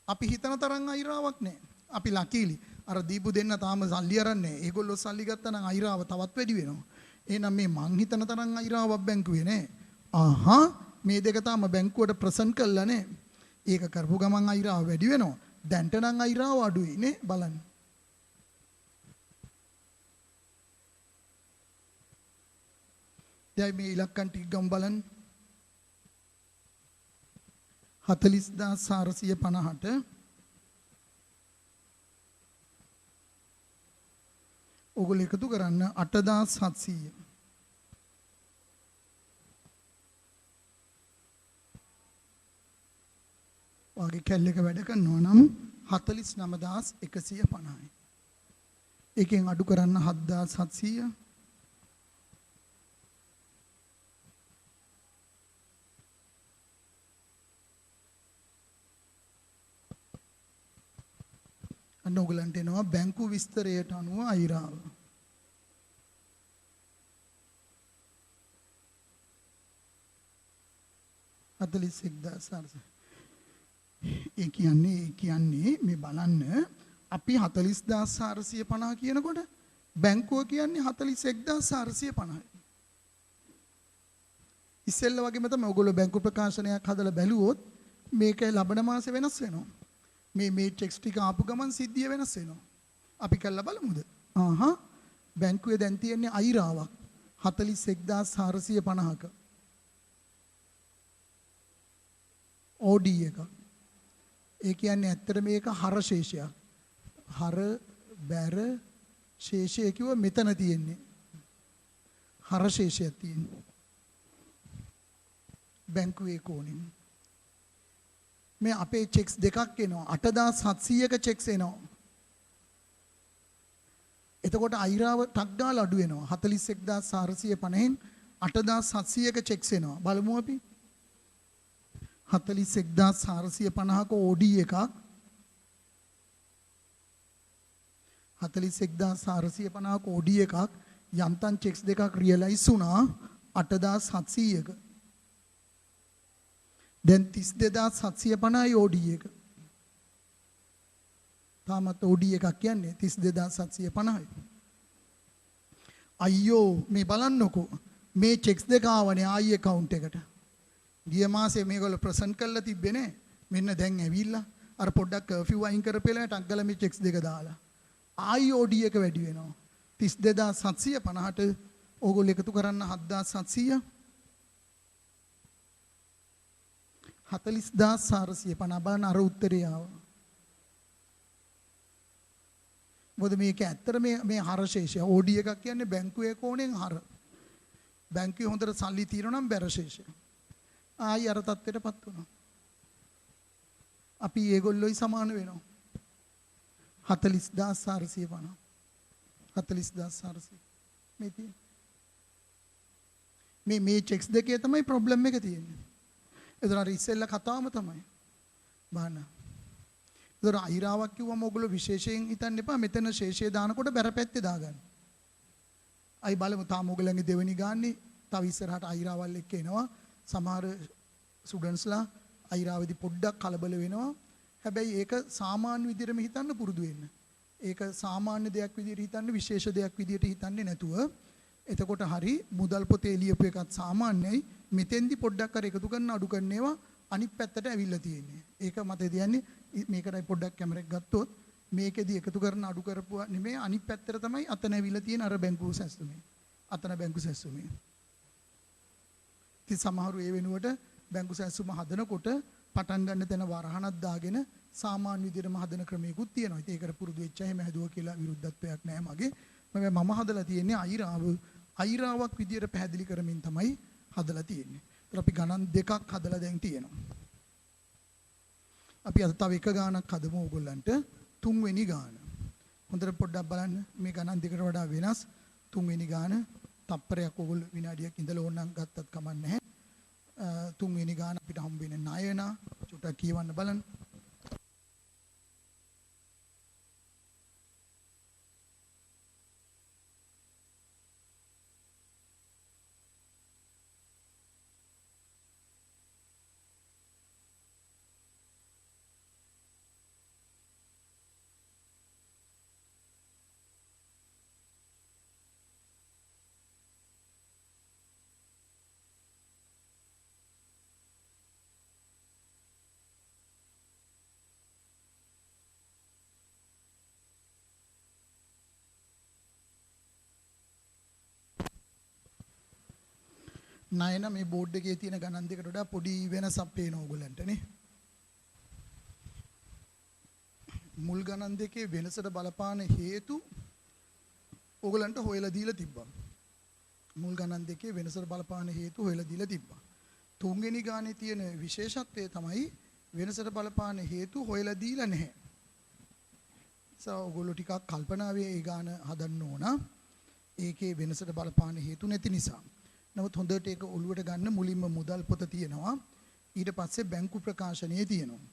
අපි හිතන තරම් අයිරාවක් නැහැ. අපි ලකීලි. අර දීපු දෙන්න තාම සල්ලි අරන් නැහැ. ඒගොල්ලෝ සල්ලි ගත්තා නම් අයිරාව තවත් වැඩි වෙනවා. එහෙනම් මේ මං හිතන තරම් අයිරාවක් බැංකුවේ නැහැ. මේ දෙක තාම බැංකුවට ප්‍රසන්ට් කළා නේ. ඒක කරපු ගමන් අයිරාව වැඩි වෙනවා. දැන්ට නම් අයිරාව අඩුයි නේ බලන්න. දැන් මේ ඉලක්කම් ටික ගමු බලන්න. 40450ට ඔගොල්ලෝ එකතු කරන්න 8700. වාගේ කැල්ලක වැඩ කරනවා නම් 49150යි. එකෙන් අඩු කරන්න 7700. අන්න ඔයගලන්ට එනවා බැංකු විස්තරයට අනුව අයිරාව. ඒ කියන්නේ මේ බලන්න අපි 40450 කියනකොට බැංකුව කියන්නේ 41450යි. ඉස්සෙල්ලා වගේම තමයි ඔයගොල්ලෝ බැංකු ප්‍රකාශනයක් හදලා බැලුවොත් මේක ලබන මාසේ වෙනස් වෙනවා. මේ චෙක්ස් ටික ආපු ගමන් සිද්ධිය වෙනස් වෙනවා. අපි කළා බලමුද? බැංකුවේ දැන් තියෙන්නේ අයිරාවක් 41450ක. OD එක. ඒ කියන්නේ ඇත්තට මේක හර ශේෂයක්. හර බැර ශේෂය කිව්ව මෙතන තියෙන්නේ. හර ශේෂයක් තියෙන්නේ. බැංකුවේ කෝණෙන්. මේ අපේ චෙක්ස් දෙකක් එනවා 8700ක චෙක්ස් එනවා. එතකොට අයිරාව ටක් ගාලා අඩු වෙනවා 41450න් 8700ක චෙක්ස් එනවා. බලමු අපි 41450ක OD එකක් 41450ක OD එකක් යන්තම් චෙක්ස් දෙකක් රියලයිස් වුණා 8700ක. දැන් 32750යි OD එක. තාමත් OD එකක් කියන්නේ 32750යි. අයියෝ මේ බලන්නකෝ මේ චෙක්ස් දෙක ආවනේ ආයි account එකට. ගිය මාසේ මේගොල්ලෝ ප්‍රසන්ට් කරලා තිබ්බේ නේ. මෙන්න දැන් ඇවිල්ලා අර පොඩ්ඩක් කර්ෆියු අයින් කරපෙලා ටක් ගාලා මේ චෙක්ස් දෙක දාලා ආයි OD එක වැඩි වෙනවා. 32750ට ඕගොල්ලෝ එකතු කරන්න 7700 40450 බලන්න අර උත්තරය ආවා. මොකද මේක ඇත්තට මේ හර ශේෂය OD එකක් කියන්නේ බැංකුවේ කෝණයෙන් හර. බැංකුවේ හොඳට සල්ලි තියෙනවා නම් බැර ශේෂය. ආයි අර තත්ත්වයටපත් වුණා. අපි ඒගොල්ලෝයි සමාන වෙනවා. 40450. 40400. මේ තියෙන්නේ. මේ චෙක්ස් දෙකේ තමයි ප්‍රොබ්ලම් එක තියෙන්නේ. එතන අර ඉස්සෙල්ලා කතාවම තමයි. බලන්න. ඒතර අයිරාවක් කිව්වම ඔයගොල්ලෝ විශේෂයෙන් හිතන්න එපා මෙතන ශේෂය දානකොට බැර පැත්තේ දාගන්න. අයි බලමු තාම ඕගොල්ලන්ගේ දෙවෙනි ගාන්නේ තව ඉස්සරහට අයිරාවල් එක්ක එනවා. සමහර ස්ටුඩන්ට්ස්ලා අයිරාවේදී පොඩ්ඩක් කලබල වෙනවා. හැබැයි ඒක සාමාන්‍ය විදිහටම හිතන්න පුරුදු වෙන්න. ඒක සාමාන්‍ය දෙයක් විදිහට හිතන්න විශේෂ දෙයක් විදිහට හිතන්නේ නැතුව එතකොට හරි මුදල් පොතේ ලියපු එකත් සාමාන්‍යයි. මෙතෙන්දි පොඩ්ඩක් අර එකතු කරන අඩු කරන ඒවා අනිත් පැත්තට ඇවිල්ලා තියෙන්නේ. ඒක මතේ තියන්නේ මේකටයි පොඩ්ඩක් කැමරක් ගත්තොත් මේකෙදි එකතු කරන අඩු කරපුවා නෙමෙයි අනිත් පැත්තට තමයි අතන ඇවිල්ලා තියෙන අර බැංකුව සැස්තුමේ. අතන බැංකු සැස්තුමේ. ඉතින් සමහරු ඒ වෙනුවට බැංකු සැස්තුම හදනකොට පටන් ගන්න තැන වරහනක් දාගෙන සාමාන්‍ය විදිහටම හදන ක්‍රමයකුත් තියෙනවා. ඉතින් ඒකට පුරුදු වෙච්ච හැම හැදුවා කියලා විරුද්ධත්වයක් නැහැ මගේ. මම හදලා තියෙන්නේ අයිරාවක් විදිහට පැහැදිලි කරමින් තමයි හදලා තියෙන්නේ. ඒත් අපි ගණන් දෙකක් හදලා දැන් තියෙනවා. අපි අද තව එක ගානක් හදමු ඕගොල්ලන්ට. තුන්වෙනි ගාන. හොඳට පොඩ්ඩක් බලන්න මේ ගණන් දෙකට වඩා වෙනස්. තුන්වෙනි ගාන තප්පරයක් ඕගොල්ලෝ විනාඩියක් ඉඳලා ඕනනම් ගත්තත් කමක් නැහැ. තුන්වෙනි ගාන අපිට හම්බ වෙන ණයනා චුට්ටක් කියවන්න බලන්න. ණයන මේ බෝඩ් එකේ තියෙන ගණන් දෙකට වඩා පොඩි වෙනසක් පේනවා ඕගොල්ලන්ට නේ. මුල් ගණන් දෙකේ වෙනසට බලපාන හේතු ඕගොල්ලන්ට හොයලා දීලා තිබ්බා. මුල් ගණන් දෙකේ වෙනසට බලපාන හේතු හොයලා දීලා තිබ්බා. තුන්වෙනි ගානේ තියෙන විශේෂත්වය තමයි වෙනසට බලපාන හේතු හොයලා දීලා නැහැ. ඕගොල්ලෝ ටිකක් කල්පනාවේ ඒ ගාන හදන්න ඕන. ඒකේ වෙනසට බලපාන හේතු නැති නිසා. නමුත් හොඳට ඒක ඔළුවට ගන්න මුලින්ම මුදල් පොත තියෙනවා. ඊට පස්සේ බැංකු ප්‍රකාශනයේ තියෙනවා.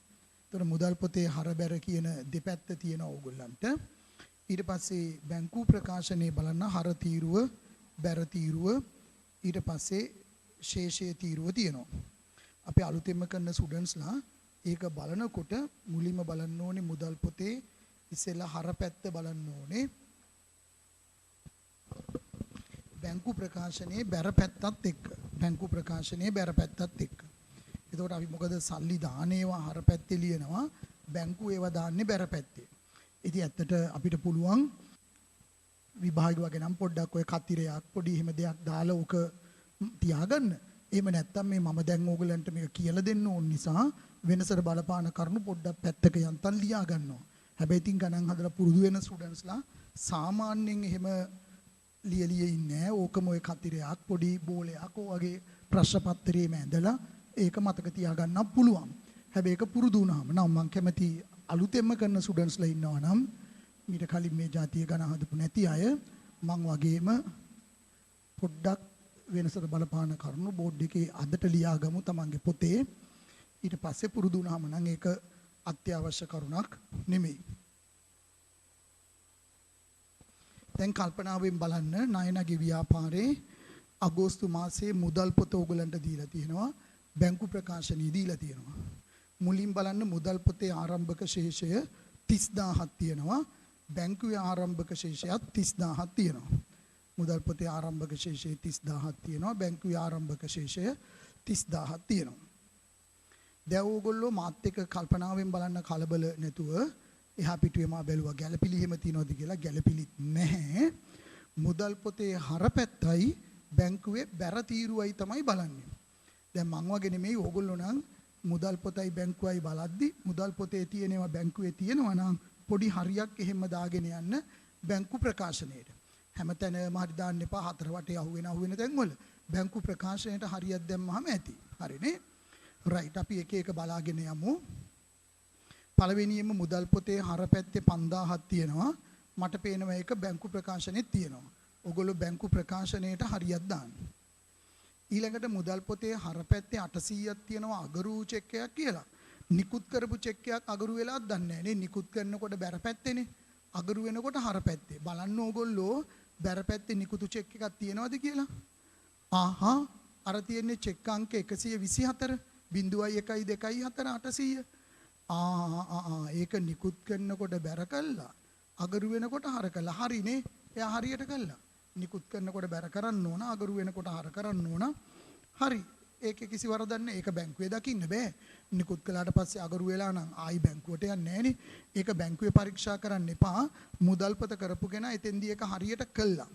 ඒතර මුදල් පොතේ හරබැර කියන දෙපැත්ත තියෙනවා ඕගොල්ලන්ට. ඊට පස්සේ බැංකු ප්‍රකාශනයේ බලන්න හර තීරුව, බැර තීරුව, ඊට පස්සේ ශේෂයේ තීරුව තියෙනවා. අපි අලුතෙන්ම කරන ස්ටුඩන්ට්ස්ලා ඒක බලනකොට මුලින්ම බලන්න ඕනේ මුදල් පොතේ ඉස්සෙල්ලා හර පැත්ත බලන්න ඕනේ. බැංකු ප්‍රකාශනයේ බැර පැත්තත් එක්ක. බැංකු ප්‍රකාශනයේ බැර පැත්තත් එක්ක. එතකොට අපි මොකද සල්ලි දානේවා හර පැත්තේ ලියනවා, බැංකු ඒවා දාන්නේ බැර පැත්තේ. ඉතින් ඇත්තට අපිට පුළුවන් විභාග වගේ නම් පොඩ්ඩක් ඔය කතිරයක් පොඩි එහෙම දෙයක් දාලා උක තියාගන්න. එහෙම නැත්තම් මේ මම දැන් ඕගලන්ට මේක කියලා දෙන්න ඕන නිසා වෙනසට බලපාන කරුණු පොඩ්ඩක් පැත්තක යන්තම් ලියා ගන්නවා. හැබැයි ඉතින් ගණන් හදලා පුරුදු වෙන ස්ටුඩන්ට්ස්ලා සාමාන්‍යයෙන් එහෙම ලියලියේ ඉන්නේ. ඕකම ඔය කතිරයක් පොඩි බෝලයක් වගේ ප්‍රශ්න පත්‍රයේ මැදලා ඒක මතක තියාගන්න පුළුවන්. හැබැයි ඒක පුරුදු වුණාම නම් මම කැමති අලුතෙන්ම කරන ස්ටුඩන්ට්ස්ලා ඉන්නවා නම් මීට කලින් මේ જાතිය ගණන් හදපු නැති අය මං වගේම පොඩ්ඩක් වෙනසට බලපාන කරුණු බෝඩ් එකේ අදට ලියාගමු තමන්ගේ පොතේ. ඊට පස්සේ පුරුදු වුණාම නම් ඒක අත්‍යවශ්‍ය කරුණක් නෙමෙයි. දැන් කල්පනාවෙන් බලන්න ණයනගේ ව්‍යාපාරේ අගෝස්තු මාසයේ මුදල් පොත ඕගලන්ට දීලා තියෙනවා. බැංකු ප්‍රකාශනය දීලා තියෙනවා. මුලින් බලන්න මුදල් පොතේ ආරම්භක ශේෂය 30000ක් තියෙනවා. බැංකුවේ ආරම්භක ශේෂයත් 30000ක් තියෙනවා. මුදල් පොතේ ආරම්භක ශේෂය 30000ක් තියෙනවා. බැංකුවේ ආරම්භක ශේෂය 30000ක් තියෙනවා. දැන් ඕගොල්ලෝ මාත් එක්ක කල්පනාවෙන් බලන්න කලබල නැතුව එහා පිටුවේ මා බැලුවා ගැළපිලි එහෙම තියනවද කියලා. ගැළපිලිත් නැහැ. මුදල් පොතේ හරපැත්තයි බැංකුවේ බැර තීරුවයි තමයි බලන්නේ. දැන් මං වගේ නෙමෙයි ඕගොල්ලෝ නම් මුදල් පොතයි බැංකුවයි බලද්දි මුදල් පොතේ තියෙනවා බැංකුවේ තියෙනවා නම් පොඩි හරියක් එහෙම දාගෙන යන්න බැංකු ප්‍රකාශනයේට. හැමතැනම හරි දාන්න එපා. හතර වටේ අහුවෙන තැන්වල බැංකු ප්‍රකාශනයට හරියක් දැම්මම ඇති. හරිනේ? රයිට්. අපි එක එක බලාගෙන යමු. පළවෙනියෙන්ම මුදල් පොතේ හරපැත්තේ 5000ක් තියෙනවා. මට පේනවා ඒක බැංකු ප්‍රකාශනෙත් තියෙනවා. ඔයගොල්ලෝ බැංකු ප්‍රකාශනයට හරියක් දාන්න. ඊළඟට මුදල් පොතේ හරපැත්තේ 800ක් තියෙනවා අගරු චෙක් එකක් කියලා. නිකුත් කරපු චෙක් එකක් අගරු වෙලාවත් දන්නේ නැහැ නේ. නිකුත් කරනකොට බැර පැත්තේනේ. අගරු වෙනකොට හරපැත්තේ. බලන්න ඕගොල්ලෝ බැර පැත්තේ නිකුතු චෙක් එකක් තියෙනවද කියලා. ආහා අර තියෙන්නේ චෙක් අංක 124 0.124 800. ඒක නිකුත් කරනකොට බැර කළා. අගරු වෙනකොට හර කළා. හරිනේ. එයා හරියට කළා. නිකුත් කරනකොට බැර කරන්න ඕන, අගරු වෙනකොට හර කරන්න ඕන. හරි. ඒකේ කිසි වරදක් නැහැ. ඒක බැංකුවේ දකින්න බෑ. නිකුත් කළාට පස්සේ අගරු වෙලා නම් ආයි බැංකුවට යන්නේ නැහනේ. ඒක බැංකුවේ පරීක්ෂා කරන්න එපා. මුදල්පත කරපු කෙනා එතෙන්දී ඒක හරියට කළා.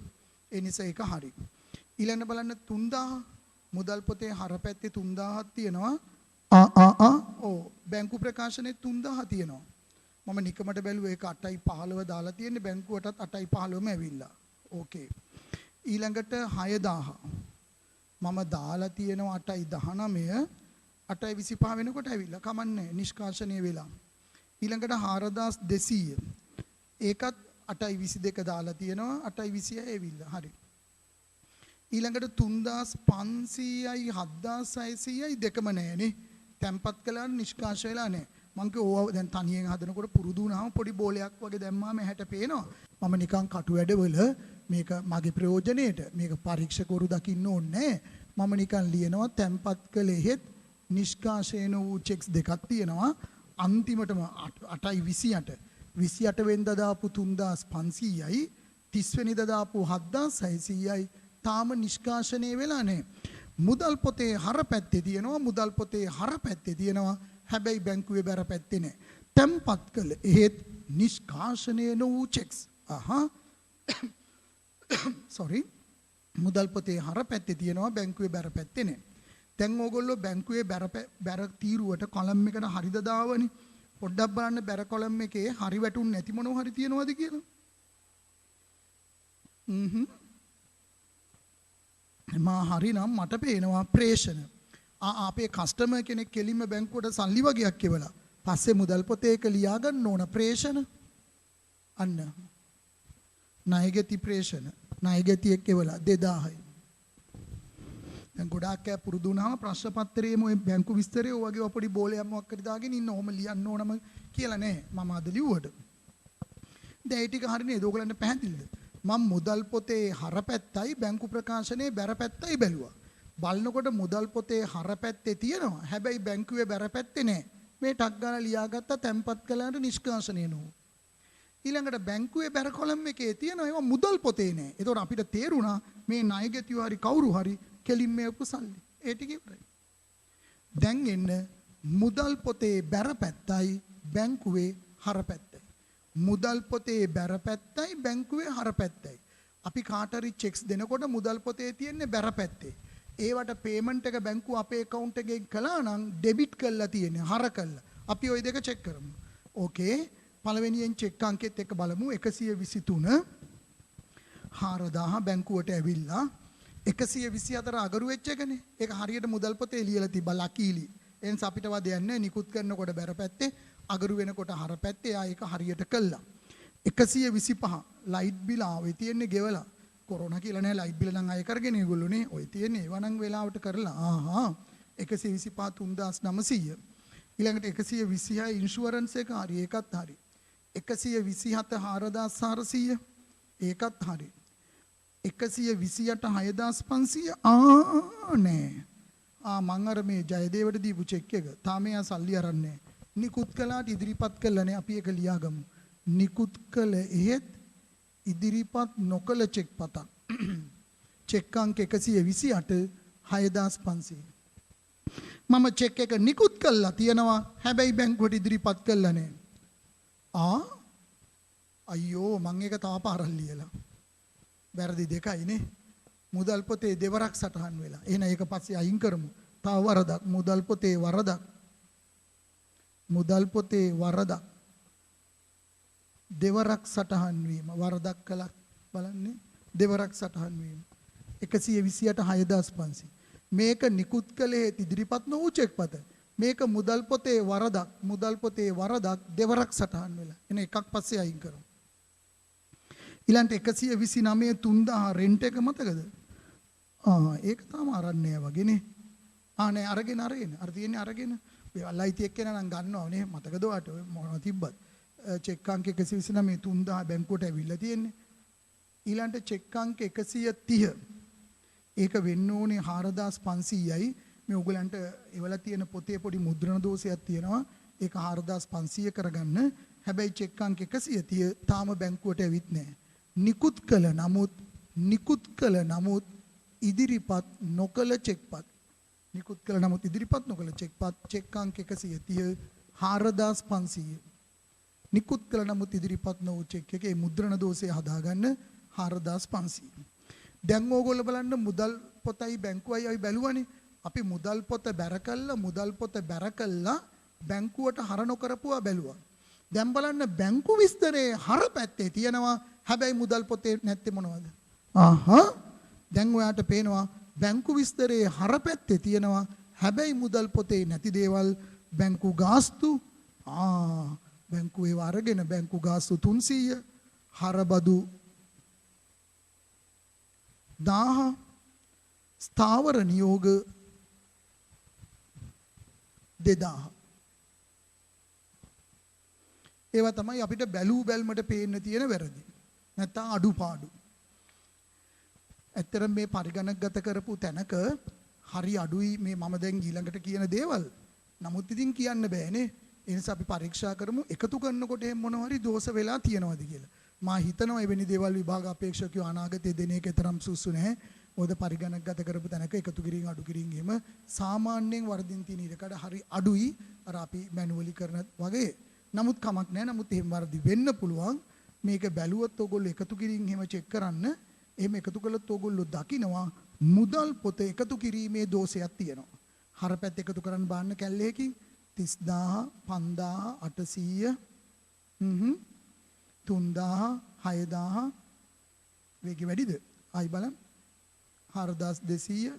ඒ නිසා ඒක හරි. ඊළඟ බලන්න 3000 මුදල් පොතේ හර පැත්තේ 3000ක් තියෙනවා. ඔව් බැංකු ප්‍රකාශනයේ 3000 තියෙනවා. මම නිකමට බැලුවා ඒක 8.15 දාලා තියෙන්නේ බැංකුවටත් 8.15ම ඇවිල්ලා. ඕකේ. ඊළඟට 6000 මම දාලා තියෙනවා 8.19 8.25 වෙනකොට ඇවිල්ලා කමන්නේ නිෂ්කාශනය වෙලා. ඊළඟට 4200 ඒකත් 8.22 දාලා තියෙනවා 8.26 ඇවිල්ලා. හරි. ඊළඟට 3500යි 7600යි දෙකම නැහැනේ. තැම්පත් කළාට නිෂ්කාශ වෙලා නැහැ. මං කිව්වා දැන් තනියෙන් හදනකොට පුරුදු වුණාම පොඩි බෝලයක් වගේ දැම්මාම ඇහැට පේනවා. මම නිකන් කටු වැඩවල මේක මගේ ප්‍රයෝජනෙට මේක පරීක්ෂකවරු දකින්න ඕනේ. මම නිකන් ලියනවා තැම්පත් කළෙහෙත් නිෂ්කාශන වූ චෙක්ස් දෙකක් තියෙනවා. අන්තිමටම 8.28 28 වෙනිදා දාපු 3500යි 30 වෙනිදා දාපු 7600යි තාම නිෂ්කාශනය වෙලා නැහැ. මුදල් පොතේ හර පැත්තේ තියෙනවා මුදල් පොතේ හර පැත්තේ තියෙනවා හැබැයි බැංකුවේ බැර පැත්තේ නැහැ. තැම්පත් කළ එහෙත් නිෂ්කාශනය වූ චෙක්ස්. sorry මුදල් පොතේ හර පැත්තේ තියෙනවා බැංකුවේ බැර පැත්තේ නැහැ. දැන් ඕගොල්ලෝ බැංකුවේ බැර තීරුවට කොලම් එකට හරිද දාවනේ. පොඩ්ඩක් බලන්න බැර කොලම් එකේ හරි වැටුන්නේ නැති මොනව හරි තියෙනවද කියලා. මා හරිනම් මට පේනවා ප්‍රේෂණ. අපේ කස්ටමර් කෙනෙක් කෙලින්ම බැංකුවට සල්ලි වගේක් කෙවලා පස්සේ මුදල් පොතේ එක ලියා ගන්න ඕන ප්‍රේෂණ. අන්න ණයගැති ප්‍රේෂණ ණයගැතියෙක් කෙවලා 2000යි. දැන් ගොඩාක් අය පුරුදු වුණාම ප්‍රශ්න පත්‍රයේම ඔය බැංකු විස්තරේ ඔය වගේ පොඩි බෝලයක් මොකක් හරි දාගෙන ඉන්න ඕම ලියන්න ඕනම කියලා නෑ. මම අද ලිව්වට. දැන් ඒ ටික හරිනේ ඕගලන්ට පැහැදිලිද? මම මුදල් පොතේ හර පැත්තයි බැංකු ප්‍රකාශනයේ බැර පැත්තයි බැලුවා. බලනකොට මුදල් පොතේ හර පැත්තේ තියෙනවා. හැබැයි බැංකුවේ බැර පැත්තේ නෑ. මේ ටක් ගාලා ලියාගත්තා තැම්පත් කළාට නිෂ්කාශනය නෝ. ඊළඟට බැංකුවේ බැර කොලම් එකේ තියෙනවා ඒවා මුදල් පොතේ නෑ. ඒතකොට අපිට තේරුණා මේ ණයගැතියෝ හරි කවුරු හරි කෙලින් මේ උපසල්ලි. ඒ ටික ඉවරයි. දැන් එන්න මුදල් පොතේ බැර පැත්තයි බැංකුවේ හර පැත්තයි. මුදල් පොතේ බැර පැත්තයි බැංකුවේ හර පැත්තයි. අපි කාට හරි චෙක්ස් දෙනකොට මුදල් පොතේ තියෙන්නේ බැර පැත්තේ. ඒවට පේමන්ට් එක බැංකුව අපේ account එකෙන් කළා නම් ඩෙබිට් කරලා තියෙන්නේ හර කළා. අපි ওই දෙක චෙක් කරමු. ඕකේ. පළවෙනියෙන් චෙක් අංකෙත් එක්ක බලමු 123 4000 බැංකුවට ඇවිල්ලා 124 අගරු වෙච්ච එකනේ. ඒක හරියට මුදල් පොතේ ලියලා තිබ්බා ලකීලි. එන්ස අපිට වදයක් නැහැ. නිකුත් කරනකොට බැර පැත්තේ අගරු වෙනකොට හර පැත්තේ ඒක හරියට කළා. 125 ලයිට් බිල ආවේ තියෙන්නේ ගෙවලා. කොරෝනා කියලා නෑ ලයිට් බිල නම් අය කරගෙන ඒගොල්ලෝනේ. ඔය තියෙන්නේ ඒව නම් වෙලාවට කරලා. 125 3900. ඊළඟට 126 ඉන්ෂුරන්ස් එක හරි ඒකත් හරි. 127 4400 ඒකත් හරි. 128 6500 නෑ. මං අර මේ ජයදේවට දීපු චෙක් එක තාම එයා සල්ලි අරන් නෑ. නිකුත් කළාට ඉදිරිපත් කළානේ අපි ඒක ලියාගමු. නිකුත් කළ එහෙත් ඉදිරිපත් නොකළ චෙක් පතක්. චෙක් අංක 128 6500. මම චෙක් එක නිකුත් කළා තියෙනවා. හැබැයි බැංකුවට ඉදිරිපත් කළා නෑ. අයියෝ මං ඒක තාම පාරක් ලියලා. වැරදි දෙකයිනේ. මුදල් පොතේ දෙවරක් සටහන් වෙලා. එහෙනම් ඒක පස්සේ අයින් කරමු. තව වරදක් මුදල් පොතේ වරදක්. මුදල් පොතේ වරදක්. දෙවරක් සටහන් වීම වරදක් කළා බලන්නේ දෙවරක් සටහන් වීම 128 6500. මේක නිකුත් කළේ ඉදිරිපත් නොවූ චෙක් පත. මේක මුදල් පොතේ වරදක් දෙවරක් සටහන් වෙලා. එන එකක් පස්සේ අයින් කරමු. ඊළඟට 129 3000 රෙන්ට් එක මතකද? ඒක තාම අරන්නේ වගේනේ. නෑ අරගෙන අර තියෙන්නේ අරගෙන. ඔය අල්ලයිති එක්කෙනා නම් ගන්නව නේ මතකද ඔයාට මොනවද තිබ්බත්. චෙක් අංක 129 3000 බැංකුවට ඇවිල්ලා තියෙන්නේ. ඊළඟට චෙක් අංක 130 ඒක වෙන්න ඕනේ 4500යි. මේ ඔයගලන්ට එවලා තියෙන පොතේ පොඩි මුද්‍රණ දෝෂයක් තියෙනවා. ඒක 4500 කරගන්න. හැබැයි චෙක් අංක 130 තාම බැංකුවට ඇවිත් නැහැ. නිකුත් කළ නමුත් ඉදිරිපත් නොකළ චෙක්පත්. නිකුත් කළ නමුත් ඉදිරිපත් නොකළ චෙක්පත් චෙක් අංක 130 4500. නිකුත් කළ නමුත් ඉදිරිපත් නොවූ චෙක් එකේ මුද්‍රණ දෝෂය හදාගන්න 4500. දැන් ඕගොල්ලෝ බලන්න මුදල් පොතයි බැංකුවයි අපි බැලුවනේ. අපි මුදල් පොත බැර කළා බැංකුවට හර නොකරපුවා බැලුවා. දැන් බලන්න බැංකු විස්තරේ හර පැත්තේ තියෙනවා. හැබැයි මුදල් පොතේ නැත්තේ මොනවද? දැන් ඔයාට පේනවා බැංකු විස්තරේ හර පැත්තේ තියෙනවා. හැබැයි මුදල් පොතේ නැති දේවල් බැංකු ගාස්තු බැංකුවේ අරගෙන බැංකු ගාස්තු 300 හරබදු 1000 ස්ථාවර නියෝග 2000 ඒවා තමයි අපිට බැලූ බැල්මට පේන්න තියෙන වැරදි. නැත්තම් අඩුපාඩු. ඇත්තටම මේ පරිගණකගත කරපු තැනක හරි අඩුයි මේ මම දැන් ඊළඟට කියන දේවල්. නමුත් ඉතින් කියන්න බෑනේ. ඒ නිසා අපි පරීක්ෂා කරමු එකතු කරනකොට එහෙම මොනවා හරි දෝෂ වෙලා තියෙනවද කියලා. මා හිතනවා එවැනි දේවල් විභාග අපේක්ෂකයෝ අනාගතයේ දෙන එක තරම් සුසු නැහැ. මොකද පරිගණකගත කරපු තැනක එකතු කිරීම අඩු කිරීම එහෙම සාමාන්‍යයෙන් වර්ධින් තියෙන ඉඩකඩ හරි අඩුයි. අර අපි මැනුවලි කරන වගේ. නමුත් කමක් නැහැ. නමුත් එහෙම වර්ධි වෙන්න පුළුවන්. මේක බැලුවොත් ඕගොල්ලෝ එකතු කිරීම එහෙම චෙක් කරන්න. එහෙම එකතු කළොත් ඕගොල්ලෝ දකිනවා මුදල් පොත එකතු කිරීමේ දෝෂයක් තියෙනවා. හරපැත්ත එකතු කරන්න බාන්න කැල්ලේකින් 30000 5000 800 3000 6000 වේගෙ වැඩිද? ආයි බලන්න 4200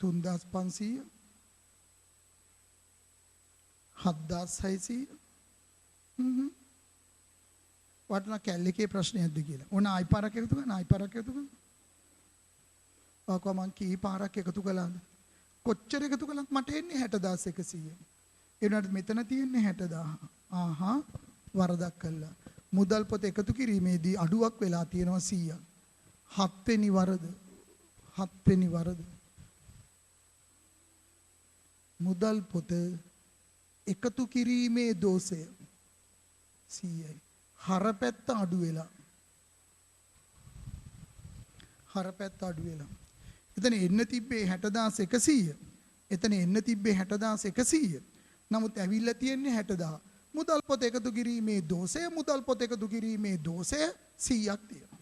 3500 7600 වටන කැල්ලේකේ ප්‍රශ්නයක්ද කියලා. ඕන ආයි පාරක් එකතු කරන්න ආයි පාරක් එකතු කරන්න. මං කී පාරක් එකතු කළාද? කොච්චර එකතු කළත් මට එන්නේ 60100. ඒ වුණාට මෙතන තියෙන්නේ 60000. වරදක් කළා. මුදල් පොත එකතු කිරීමේදී අඩුවක් වෙලා තියෙනවා 100ක්. 7 වෙනි වරද. මුදල් පොත එකතු කිරීමේ දෝෂය 100යි. හරපැත්ත අඩු වෙලා. එතන එන්න තිබ්බේ 60100. එතන එන්න තිබ්බේ 60100. නමුත් ඇවිල්ලා තියෙන්නේ 60000. මුදල් පොත එකතු කිරීමේ දෝෂය 100ක් තියෙනවා.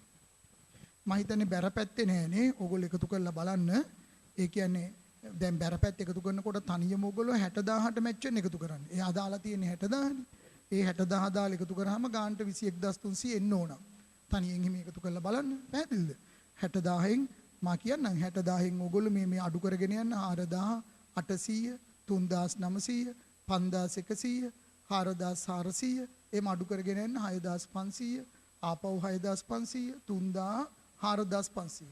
මම හිතන්නේ බැරපැත්තේ නෑනේ. ඕගොල්ලෝ එකතු කරලා බලන්න. ඒ කියන්නේ දැන් බැරපැත්ත එකතු කරනකොට තනියම ඕගොල්ලෝ 60000ට මැච් වෙන එකතු කරන්නේ. ඒ අදාලා තියෙන්නේ 60000නේ. ඒ 60000 දාලා එකතු කරාම ගානට 21300 එන්න ඕන. තනියෙන් එහෙම එකතු කරලා බලන්න. පැහැදිලිද? 60000න් මා කියන්නම් 60000න් ඕගොල්ලෝ මේ අඩු කරගෙන යන්න 4800 3900 5100 4400 එහෙම අඩු කරගෙන යන්න 6500 ආපහු 6500 3000 4500.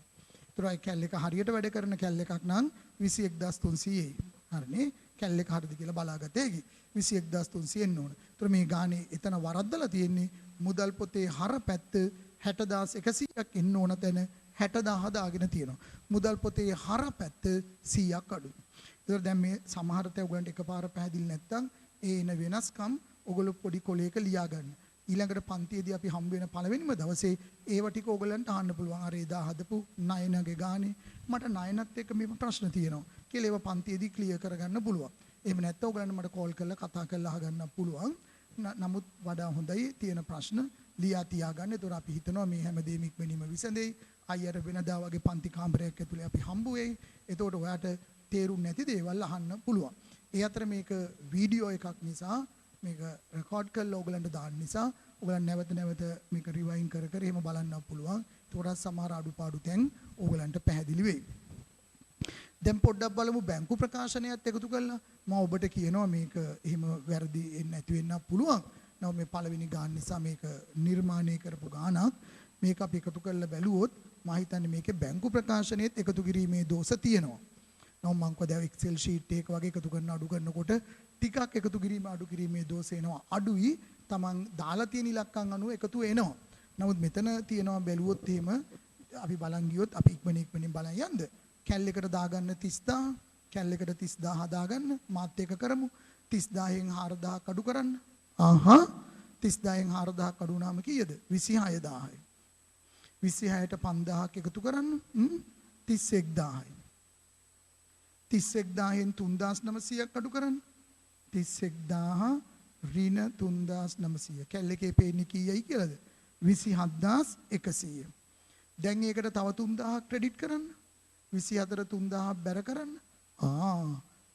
ඒතරයි කැල් එක හරියට වැඩ කරන කැල් එකක් නම් 21300යි. හරිනේ? කැල් එක හරියද කියලා බලාගත්තේ ඒකි. 21300 එන්න ඕන. ඒතර මේ ගානේ එතන වරද්දලා තියෙන්නේ මුදල් පොතේ හර පැත්ත 60100ක් එන්න ඕන තැන 60000 දාගෙන තියෙනවා. මුදල් පොතේ හර පැත්ත 100ක් අඩුයි. ඒතර දැන් මේ සමහර තේ ඔයගලන්ට එකපාර පැහැදිලි නැත්තම් ඒ එන වෙනස්කම් ඔයගොල්ලෝ පොඩි කොලයක ලියා ගන්න. ඊළඟට පන්තියේදී අපි හම්බ වෙන පළවෙනිම දවසේ ඒව ටික ඔයගලන්ට අහන්න පුළුවන්. අර එදා හදපු ණයනගේ ගානේ මට ණයනත් එක්ක මේ ප්‍රශ්න තියෙනවා කියලා ඒව පන්තියේදී ක්ලියර් කරගන්න පුළුවන්. එහෙම නැත්නම් ඔයගලන්ට මට කෝල් කරලා කතා කරලා අහගන්න පුළුවන්. නමුත් වඩා හොඳයි තියෙන ප්‍රශ්න ලියා තියාගන්න. ඒතර අපි හිතනවා මේ හැමදේම ඉක්මනින්ම විසඳෙයි. අයියර වෙනදා වගේ පන්ති කාමරයක් ඇතුලේ අපි හම්බ වෙයි. එතකොට ඔයාට තේරුම් නැති දේවල් අහන්න පුළුවන්. ඒ අතර මේක වීඩියෝ එකක් නිසා මේක රෙකෝඩ් කරලා ඔයගලන්ට දාන්න නිසා ඔයගලන් නැවත මේක රිවයින් කර එහෙම බලන්න පුළුවන්. ඒතකොට සමහර අඩුපාඩු තැන් ඔයගලන්ට පැහැදිලි වෙයි. දැන් පොඩ්ඩක් බලමු බැංකු ප්‍රකාශනයත් එකතු කරලා මම ඔබට කියනවා මේක එහෙම වැරදි එන්නේ නැති වෙන්න පුළුවන්. නමුත් මේ පළවෙනි ගාන නිසා මේක නිර්මාණය කරපු ගානක් මේක අපි එකතු කරලා බැලුවොත් මම හිතන්නේ මේකේ බැංකු ප්‍රකාශනයේත් එකතු කිරීමේ දෝෂ තියෙනවා. නෝ මං කොහොමද එක්සෙල් ෂීට් එක වගේ එකතු කරන අඩු කරනකොට ටිකක් එකතු කිරීම අඩු කිරීමේ දෝෂ එනවා. අඩුයි Taman දාලා තියෙන ඉලක්කම් අනුව එකතු වෙනවා. නමුත් මෙතන තියෙනවා බැලුවොත් එහෙම අපි බලන් ගියොත් අපි ඉක්මනින් බලන් යන්න. කැල්ලයකට දාගන්න 30000 කැල්ලයකට 30000 දාගන්න මාත් එක කරමු. 30000න් 4000 කඩු කරන්න. 30000න් 4000 කඩු වුණාම කීයද? 26000යි. 26ට 5000ක් එකතු කරන්න 31000යි. 31000න් 3900ක් අඩු කරන්න 31000 ඍණ 3900 කැල් එකේ පේන්නේ කීයයි කියලාද? 27100. දැන් ඒකට තව 3000ක් ක්‍රෙඩිට් කරන්න 24 3000ක් බැර කරන්න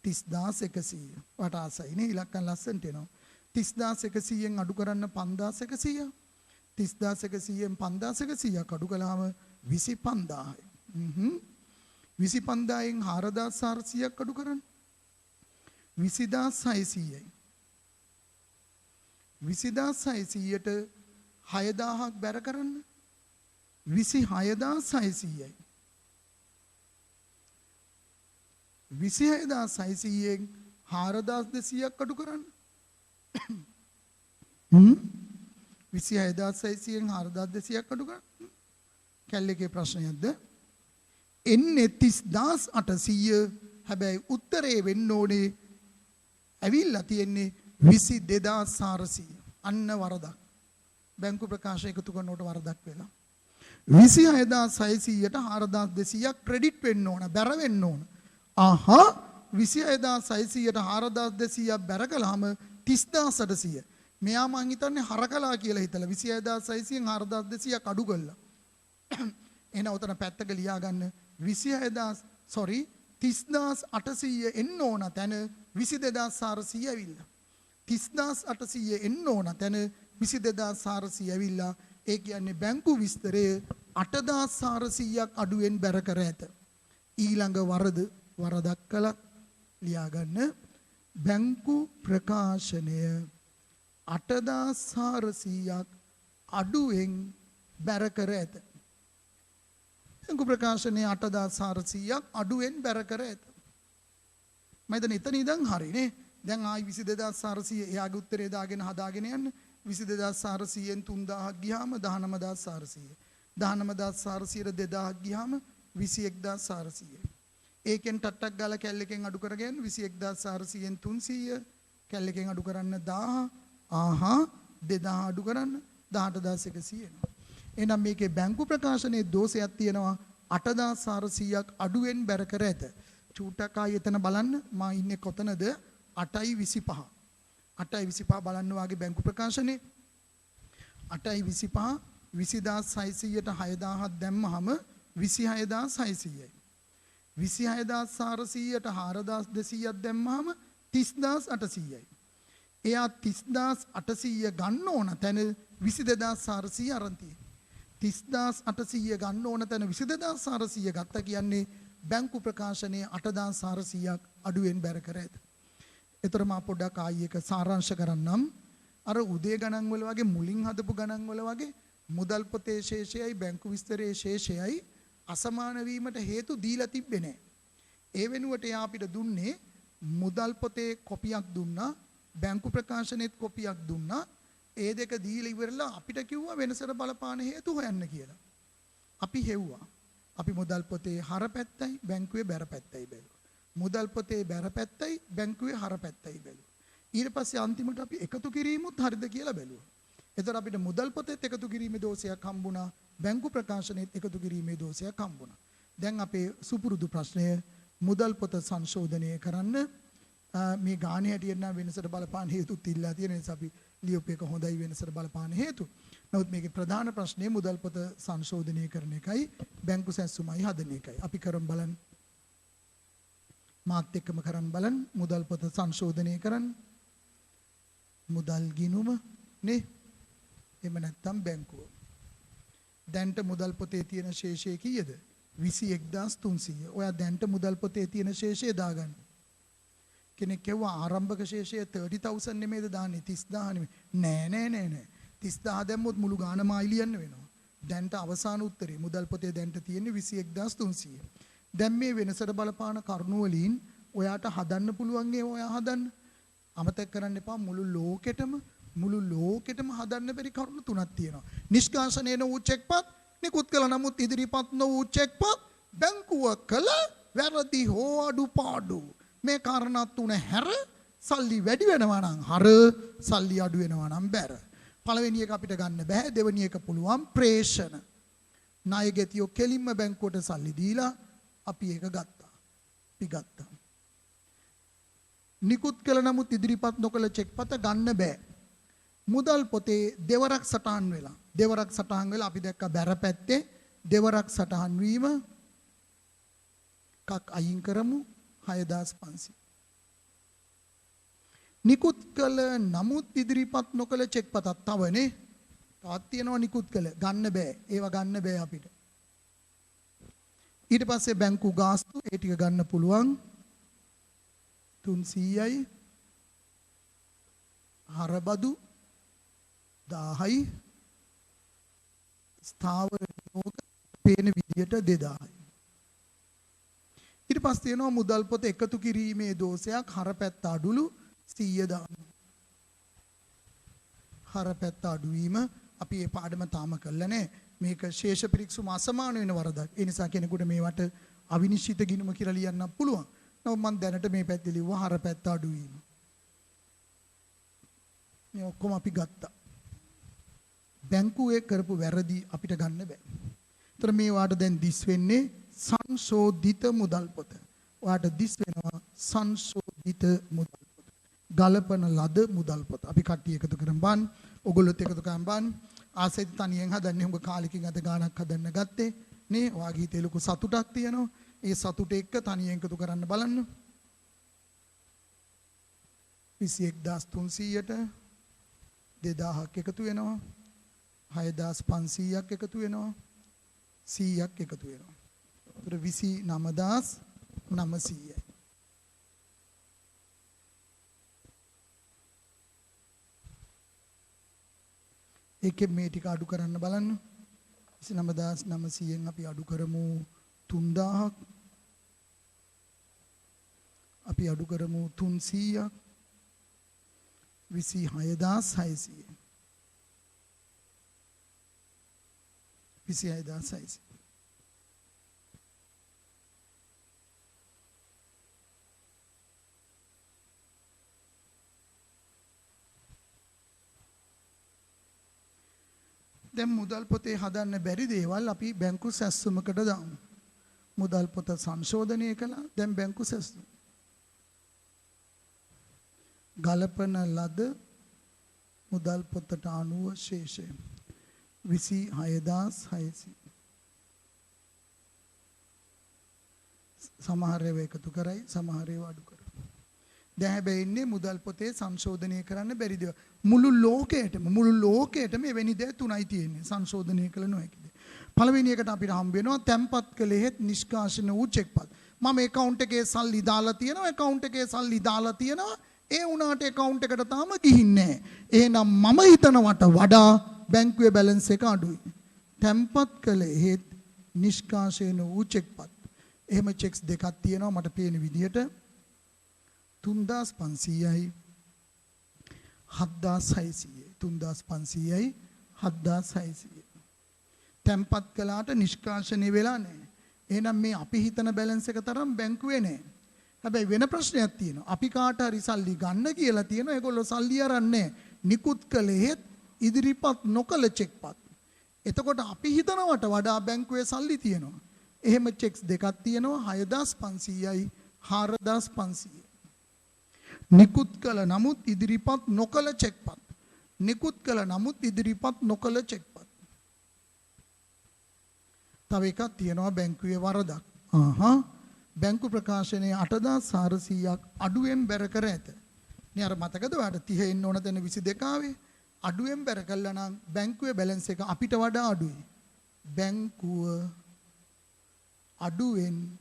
30100. වට ආසයිනේ ඉලක්කම් ලස්සනට එනවා. 30100න් අඩු කරන්න 5100. 30100න් 5100ක් අඩු කළාම 25000යි. 25000න් 4400ක් අඩු කරන්න 20600යි. 20600ට 6000ක් බැර කරන්න 26600යි. 26600න් 4200ක් අඩු කරන්න 26600න් 4200ක් අඩු කරන්න. කැල් එකේ ප්‍රශ්නයක්ද? එන්නේ 30800. හැබැයි උත්තරේ වෙන්න ඕනේ ඇවිල්ලා තියෙන්නේ 22400. අන්න වරදක්. බැංකු ප්‍රකාශ එකතු කරනකොට වරදක් වෙලා. 26600ට 4200ක් ක්‍රෙඩිට් වෙන්න ඕන, බැර වෙන්න ඕන. 26600ට 4200ක් බැර කළාම 30800. මෙයා මං හිතන්නේ හරකලා කියලා හිතලා 26600න් 4200ක් අඩු කළා. එහෙනම් උතන පැත්තක ලියා ගන්න 30800 එන්න ඕන තැන 22400 ඇවිල්ලා. 30800 එන්න ඕන තැන 22400 ඇවිල්ලා. ඒ කියන්නේ බැංකු විස්තරය 8400ක් අඩුවෙන් බැර කර ඇත. ඊළඟ වරදක් කළා ලියා ගන්න. බැංකු ප්‍රකාශනය 8400ක් අඩුවෙන් බැර කර ඇත. බැංකු ප්‍රකාශනය 8400ක් අඩුවෙන් බැර කර ඇත. මම හිතන්නේ එතන ඉඳන් හරිනේ. දැන් ආයි 22400 එයාගේ උත්තරේ දාගෙන හදාගෙන යන්න. 22400න් 3000ක් ගියාම 19400. 19400ට 2000ක් ගියාම 21400. ඒකෙන් ටට්ටක් ගාලා කැල් එකෙන් අඩු කරගෙන 21400න් 300 කැල් එකෙන් අඩු කරන්න 1000. 2000 අඩු කරන්න 18100 එනවා. එහෙනම් මේකේ බැංකු ප්‍රකාශනයේ දෝෂයක් තියෙනවා 8400ක් අඩුවෙන් බැර කර ඇත. චූටක් ආයෙ එතන බලන්න මා ඉන්නේ කොතනද? 8.25. 8.25 බලන්න වාගේ බැංකු ප්‍රකාශනේ 8.25 20600ට 6000ක් දැම්මහම 26600යි. 26400ට 4200ක් දැම්මහම 30800යි. එයා 30800 ගන්න ඕන තැන 22400 අරන් තියෙනවා. 30800 ගන්න ඕන තැන 22400 ගත්තා කියන්නේ බැංකු ප්‍රකාශනයේ 8400ක් අඩුවෙන් බැර කර ඇත. ඒතර මා පොඩ්ඩක් ආයි එක සාරාංශ කරන්නම්. අර උදේ ගණන් වල වගේ මුලින් හදපු ගණන් වල වගේ මුදල් පොතේ ශේෂයයි බැංකු විස්තරයේ ශේෂයයි අසමාන වීමට හේතු දීලා තිබ්බේ නැහැ. ඒ වෙනුවට එයා අපිට දුන්නේ මුදල් පොතේ කොපියක් දුන්නා, බැංකු ප්‍රකාශනයේත් කොපියක් දුන්නා. ඒ දෙක දීලා ඉවරලා අපිට කිව්වා වෙනසට බලපාන හේතු හොයන්න කියලා. අපි හෙව්වා. අපි මුදල් පොතේ හර පැත්තයි බැංකුවේ බැර පැත්තයි බැලුවා. මුදල් පොතේ බැර පැත්තයි බැංකුවේ හර පැත්තයි බැලුවා. ඊට පස්සේ අන්තිමට අපි එකතු කිරීමුත් හරිද කියලා බැලුවා. එතකොට අපිට මුදල් පොතේත් එකතු කිරීමේ දෝෂයක් හම්බුණා, බැංකු ප්‍රකාශනයේත් එකතු කිරීමේ දෝෂයක් හම්බුණා. දැන් අපේ සුපුරුදු ප්‍රශ්නය මුදල් පොත සංශෝධනය කරන්න. මේ ගානේ හැටියට නම් වෙනසට බලපාන හේතුත් ඉල්ලා තියෙන නිසා අපි ලියුප් එක හොඳයි වෙනසට බලපාන හේතු. නමුත් මේකේ ප්‍රධාන ප්‍රශ්නේ මුදල් පොත සංශෝධනය කරන එකයි බැංකු සැසුමයි හදන එකයි. අපි කරමු බලන්න. මාත් එක්කම කරන් බලන්න. මුදල් පොත සංශෝධනය කරන්න. මුදල් ගිණුම නේ. එහෙම නැත්නම් බැංකුව. දැන්ට මුදල් පොතේ තියෙන ශේෂය කීයද? 21300. ඔයා දැන්ට මුදල් පොතේ තියෙන ශේෂය දාගන්න. කෙනෙක් කියවා ආරම්භක ශේෂය 30000 නෙමෙයිද දාන්නේ 30000 නෙමෙයි. නෑ. 30000 දැම්මොත් මුළු ගානම ආයි ලියන්න වෙනවා. දැන්ට අවසාන උත්තරේ මුදල් පොතේ දැන්ට තියෙන්නේ 21300. දැන් මේ වෙනසට බලපාන කරුණු වලින් ඔයාට හදන්න පුළුවන් ඒවා ඔයා හදන්න. අමතක කරන්න එපා මුළු ලෝකෙටම මුළු ලෝකෙටම හදන්න බැරි කරුණු තුනක් තියෙනවා. නිෂ්කාශනය නොවූ චෙක්පත්, නිකුත් කළ නමුත් ඉදිරිපත් නොවූ චෙක්පත්, බැංකුව කළ වැරදි හෝ අඩුපාඩු. මේ කාරණා තුන හැර සල්ලි වැඩි වෙනවා නම් හර, සල්ලි අඩු වෙනවා නම් බැර. පළවෙනි එක අපිට ගන්න බෑ, දෙවෙනි එක පුළුවන් ප්‍රේෂණ. ණයගැතියෝ කෙලින්ම බැංකුවට සල්ලි දීලා අපි ඒක ගත්තා. අපි ගත්තා. නිකුත් කළ නමුත් ඉදිරිපත් නොකළ චෙක්පත ගන්න බෑ. මුදල් පොතේ දෙවරක් සටහන් වෙලා. දෙවරක් සටහන් වෙලා අපි දැක්ක බැර පැත්තේ දෙවරක් සටහන් වීම කක් අයින් කරමු 6500. නිකුත් කළ නමුත් ඉදිරිපත් නොකළ චෙක්පතක් තවනේ. තවත් තියෙනවා නිකුත් කළ. ගන්න බෑ. ඒවා ගන්න බෑ අපිට. ඊට පස්සේ බැංකු ගාස්තු ඒ ටික ගන්න පුළුවන් 300යි. හරබදු 1000යි. ස්ථාවර නියෝග පේන විදියට 2000යි. ඊට පස්සේ තියෙනවා මුදල් පොත එකතු කිරීමේ දෝෂයක් හරපැත්ත අඩුලු 100 දානවා. හරපැත්ත අඩුවීම අපි මේ පාඩම තාම කළා නෑ. මේක ශේෂ පිරික්සුම අසමාන වෙන වරදක්. ඒ නිසා කෙනෙකුට මේවට අවිනිශ්චිත ගිණුම කියලා ලියන්න පුළුවන්. නමුත් මම දැනට මේ පැත්තේ ලිව්වා හරපැත්ත අඩුවීම. මේ ඔක්කොම අපි ගත්තා. බැංකුවේ කරපු වැරදි අපිට ගන්න බෑ. ඒතර මේ වාට දැන් දිස් වෙන්නේ සංශෝධිත මුදල් පොත. වාට දිස් වෙනවා සංශෝධිත මුදල් පොත. ගලපන ලද මුදල් පොත. අපි කට්ටිය එකතු කරන් බන්, ඔගොල්ලොත් එකතු කරන් බන්. ආසෙත් තනියෙන් හදන්නේ උඹ කාලෙකින් අද ගාණක් හදන්න ගත්තේ නේ. වාගේ හිතේ ලොකු සතුටක් තියෙනවා. ඒ සතුට එක්ක තනියෙන් එකතු කරන්න බලන්න. 21300ට 2000ක් එකතු වෙනවා. 6500ක් එකතු වෙනවා. 100ක් එකතු වෙනවා. ඒතර 29900යි. ඒකේ මේ ටික අඩු කරන්න බලන්න. 29900න් අපි අඩු කරමු 3000ක්. අපි අඩු කරමු 300ක්. 26600. 26600. දැන් මුදල් පොතේ හදන්න බැරි දේවල් අපි බැංකු සැස්සුමකට දාමු. මුදල් පොත සංශෝධනය කළා. දැන් බැංකු සැස්සුම. ගලපන ලද මුදල් පොතට අනුව ශේෂය 26600. සමහර ඒවා එකතු කරයි, සමහර ඒවා අඩු කරයි. දැන් හැබැයි ඉන්නේ මුදල් පොතේ සංශෝධනය කරන්න බැරි දේවල්. මුළු ලෝකෙටම එවැනි දේ තුනයි තියෙන්නේ සංශෝධනය කළ නොහැකි දේ. පළවෙනි එකට අපිට හම්බ වෙනවා තැම්පත් කළෙහෙත් නිෂ්කාශන වූ චෙක්පත්. මම account එකේ සල්ලි දාලා තියෙනවා, account එකේ සල්ලි දාලා තියෙනවා. ඒ වුණාට account එකට තාම ගිහින්නේ නැහැ. එහෙනම් මම හිතනවට වඩා බැංකුවේ බැලන්ස් එක අඩුයි. තැම්පත් කළෙහෙත් නිෂ්කාශන වූ චෙක්පත්. එහෙම චෙක්ස් දෙකක් තියෙනවා මට පේන විදියට 3500යි 7600යි. 3500යි 7600යි. තැම්පත් කළාට නිෂ්කාශනය වෙලා නැහැ. එහෙනම් මේ අපි හිතන බැලන්ස් එක තරම් බැංකුවේ නැහැ. හැබැයි වෙන ප්‍රශ්නයක් තියෙනවා. අපි කාට හරි සල්ලි ගන්න කියලා තියෙනවා. ඒගොල්ලෝ සල්ලි අරන්නේ නිකුත් කළෙහෙත් ඉදිරිපත් නොකළ චෙක්පත්. එතකොට අපි හිතනවට වඩා බැංකුවේ සල්ලි තියෙනවා. එහෙම චෙක්ස් දෙකක් තියෙනවා 6500යි 4500යි. නිකුත් කළ නමුත් ඉදිරිපත් නොකළ චෙක්පත්. නිකුත් කළ නමුත් ඉදිරිපත් නොකළ චෙක්පත්. තව එකක් තියෙනවා බැංකුවේ වරදක්. බැංකු ප්‍රකාශනයේ 8400ක් අඩුවෙන් බැර කර ඇත. නේ අර මතකද ඔයාලට 30 එන්න ඕන තැන 22 ආවේ. අඩුවෙන් බැර කළා නම් බැංකුවේ බැලන්ස් එක අපිට වඩා අඩුයි. බැංකුව අඩුවෙන්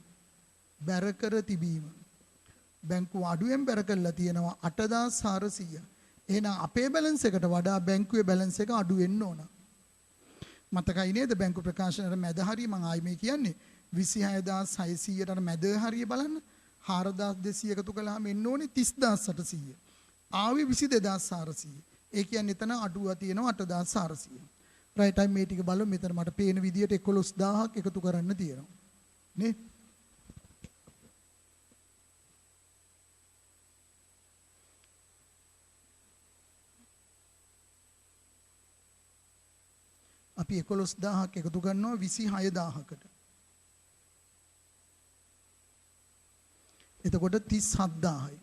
බැර කර තිබීම. බැංකුව අඩුවෙන් බැර කළා තියෙනවා 8400. එහෙනම් අපේ බැලන්ස් එකට වඩා බැංකුවේ බැලන්ස් එක අඩු වෙන්න ඕන. මතකයි නේද බැංකු ප්‍රකාශනයේ මැද හරිය මම ආයි මේ කියන්නේ 26600ට මැද හරිය බලන්න 4200 එකතු කළාම එන්න ඕනේ 30800. ආවේ 22400. ඒ කියන්නේ එතන අඩුව තියෙනවා 8400. රයිට් අයි මේ ටික බලමු මෙතන මට පේන විදියට 11000ක් එකතු කරන්න තියෙනවා. නේ? අපි 11000ක් එකතු කරනවා 26000කට. එතකොට 37000යි.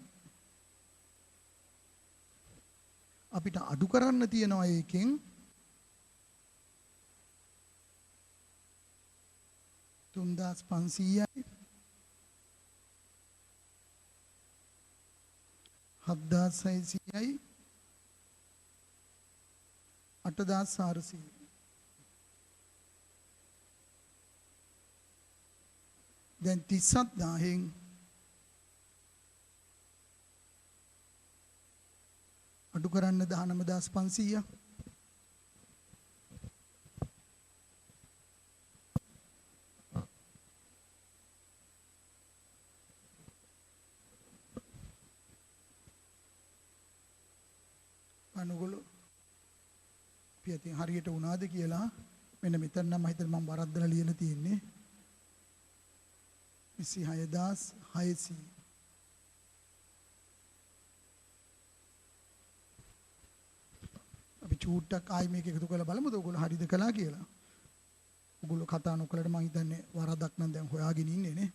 අපිට අඩු කරන්න තියෙනවා ඒකෙන් 3500යි 7600යි 8400යි. දැන් 37000න් අඩු කරන්න 19500 අනුගොල්ලෝ පියතින් හරියට වුණාද කියලා මෙන්න මෙතන නම් හිතන්න මම වරද්දලා ලියලා තියෙන්නේ 26600 අපි චූට්ටක් ආයි මේක එකතු කරලා බලමුද ඔයගොල්ලෝ හරිද කළා කියලා. ඔයගොල්ලෝ කතා නොකලට මම හිතන්නේ වරදක් නම් දැන් හොයාගෙන ඉන්නේ නේ.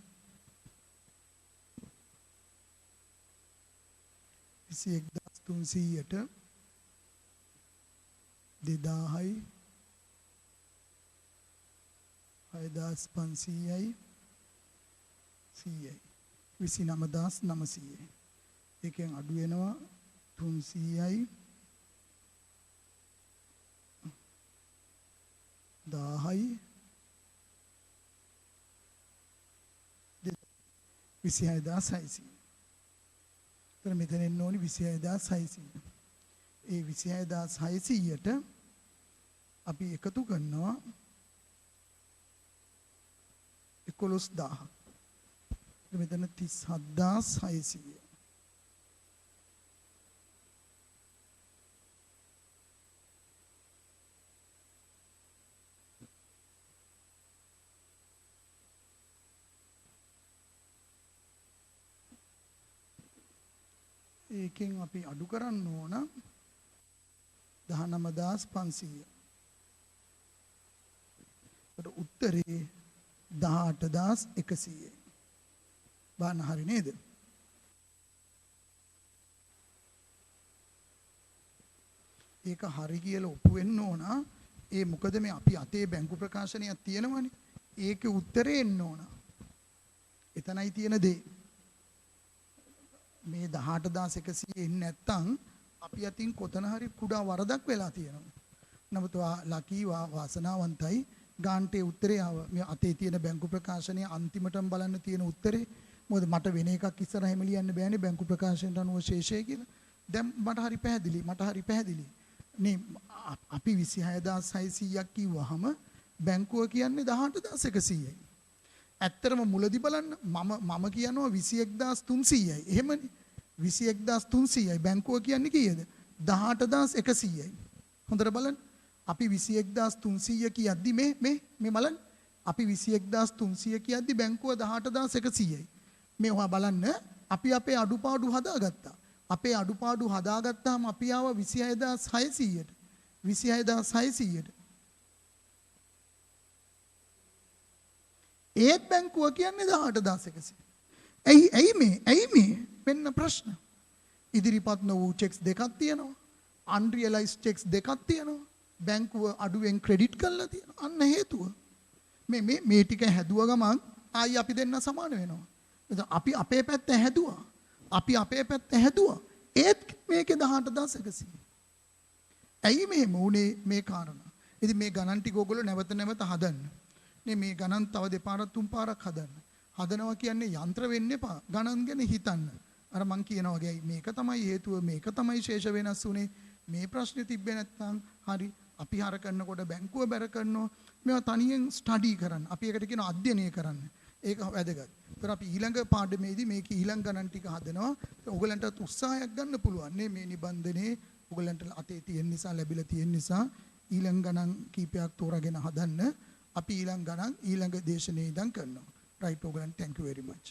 21300ට 2000යි 6500යි 100යි 29900යි. ඒකෙන් අඩු වෙනවා 300යි 10යි 26600. එතන මෙතන එන්න ඕනි 26600. ඒ 26600ට අපි එකතු කරනවා 11000. මෙතන 37600. ඒකෙන් අපි අඩු කරන්න ඕන 19500. ඒකට උත්තරේ 18100. බාන හරි නේද? ඒක හරි කියලා ඔප්පු වෙන්න ඕන. ඒ මොකද මේ අපි අතේ බැංකු ප්‍රකාශනයක් තියෙනවනේ. ඒකේ උත්තරේ එන්න ඕන. එතනයි තියෙන දේ. මේ 18100 එන්නේ නැත්තම් අපි අතින් කොතන හරි කුඩා වරදක් වෙලා තියෙනවා. නමුත් ලකී වාසනාවන්තයි ගාන්ටේ උත්තරේ ආව. මේ අතේ තියෙන බැංකු ප්‍රකාශනයේ අන්තිමටම බලන්න තියෙන උත්තරේ. මොකද මට වෙන එකක් ඉස්සරහම ලියන්න බෑනේ බැංකු ප්‍රකාශනයට අනුව ශේෂය කියලා. දැන් මට හරි පැහැදිලි. නේ අපි 26600ක් කිව්වහම බැංකුව කියන්නේ 18100යි. ඇත්තටම මුලදී බලන්න මම කියනවා 21300යි. එහෙමනේ. 21300යි. බැංකුව කියන්නේ කීයද? 18100යි. හොඳට බලන්න. අපි 21300 කියද්දි මේ බලන්න. අපි 21300 කියද්දි බැංකුව 18100යි. මේ ඔයා බලන්න අපි අපේ අඩුපාඩු හදාගත්තා. අපේ අඩුපාඩු හදාගත්තාම අපි ආව 26600ට. 26600ට. ඒත් බැංකුව කියන්නේ 18100. ඇයි මේ? මෙන්න ප්‍රශ්න. ඉදිරිපත් නොවූ චෙක්ස් දෙකක් තියෙනවා. අන්රියලයිස්ඩ් චෙක්ස් දෙකක් තියෙනවා. බැංකුව අඩුවෙන් ಕ್ರೆಡಿಟ್ කරලා තියෙනවා. අන්න හේතුව. මේ ටික හැදුව ගමන් ආයි අපි දෙන්න සමාන වෙනවා. අපි අපේ පැත්ත හැදුවා. ඒත් මේකේ 18100. ඇයි මෙහෙම උනේ මේ කාරණා? ඉතින් මේ ගණන් ටික ඔයගොල්ලෝ නැවත හදන්න. මේ ගණන් තව දෙපාරක් තුන් පාරක් හදනවා කියන්නේ යන්ත්‍ර වෙන්න එපා. ගණන් ගැන හිතන්න. අර මං කියනවා වගේ මේක තමයි හේතුව, මේක තමයි ශේෂ වෙනස් උනේ. මේ ප්‍රශ්නේ තිබ්බේ නැත්නම් හරි අපි හර කරනකොට බැංකුව බැර කරනවා. මේවා තනියෙන් ස්ටඩි කරන්න. අපි ඒකට කියනවා අධ්‍යයනය කරන්න. ඒක වැදගත්. ඒතර අපි ඊළඟ පාඩමේදී මේක ඊළඟ ගණන් ටික හදනවා. ඔයගලන්ටත් උත්සාහයක් ගන්න පුළුවන්. මේ නිබන්ධනේ ඔයගලන්ට අතේ තියෙන නිසා ලැබිලා තියෙන නිසා ඊළඟ ගණන් කීපයක් තෝරාගෙන හදන්න අපි ඊළඟ ගණන් ඊළඟ දේශනේ ඉඳන් කරනවා. right ඔයගලන්ට thank you very much.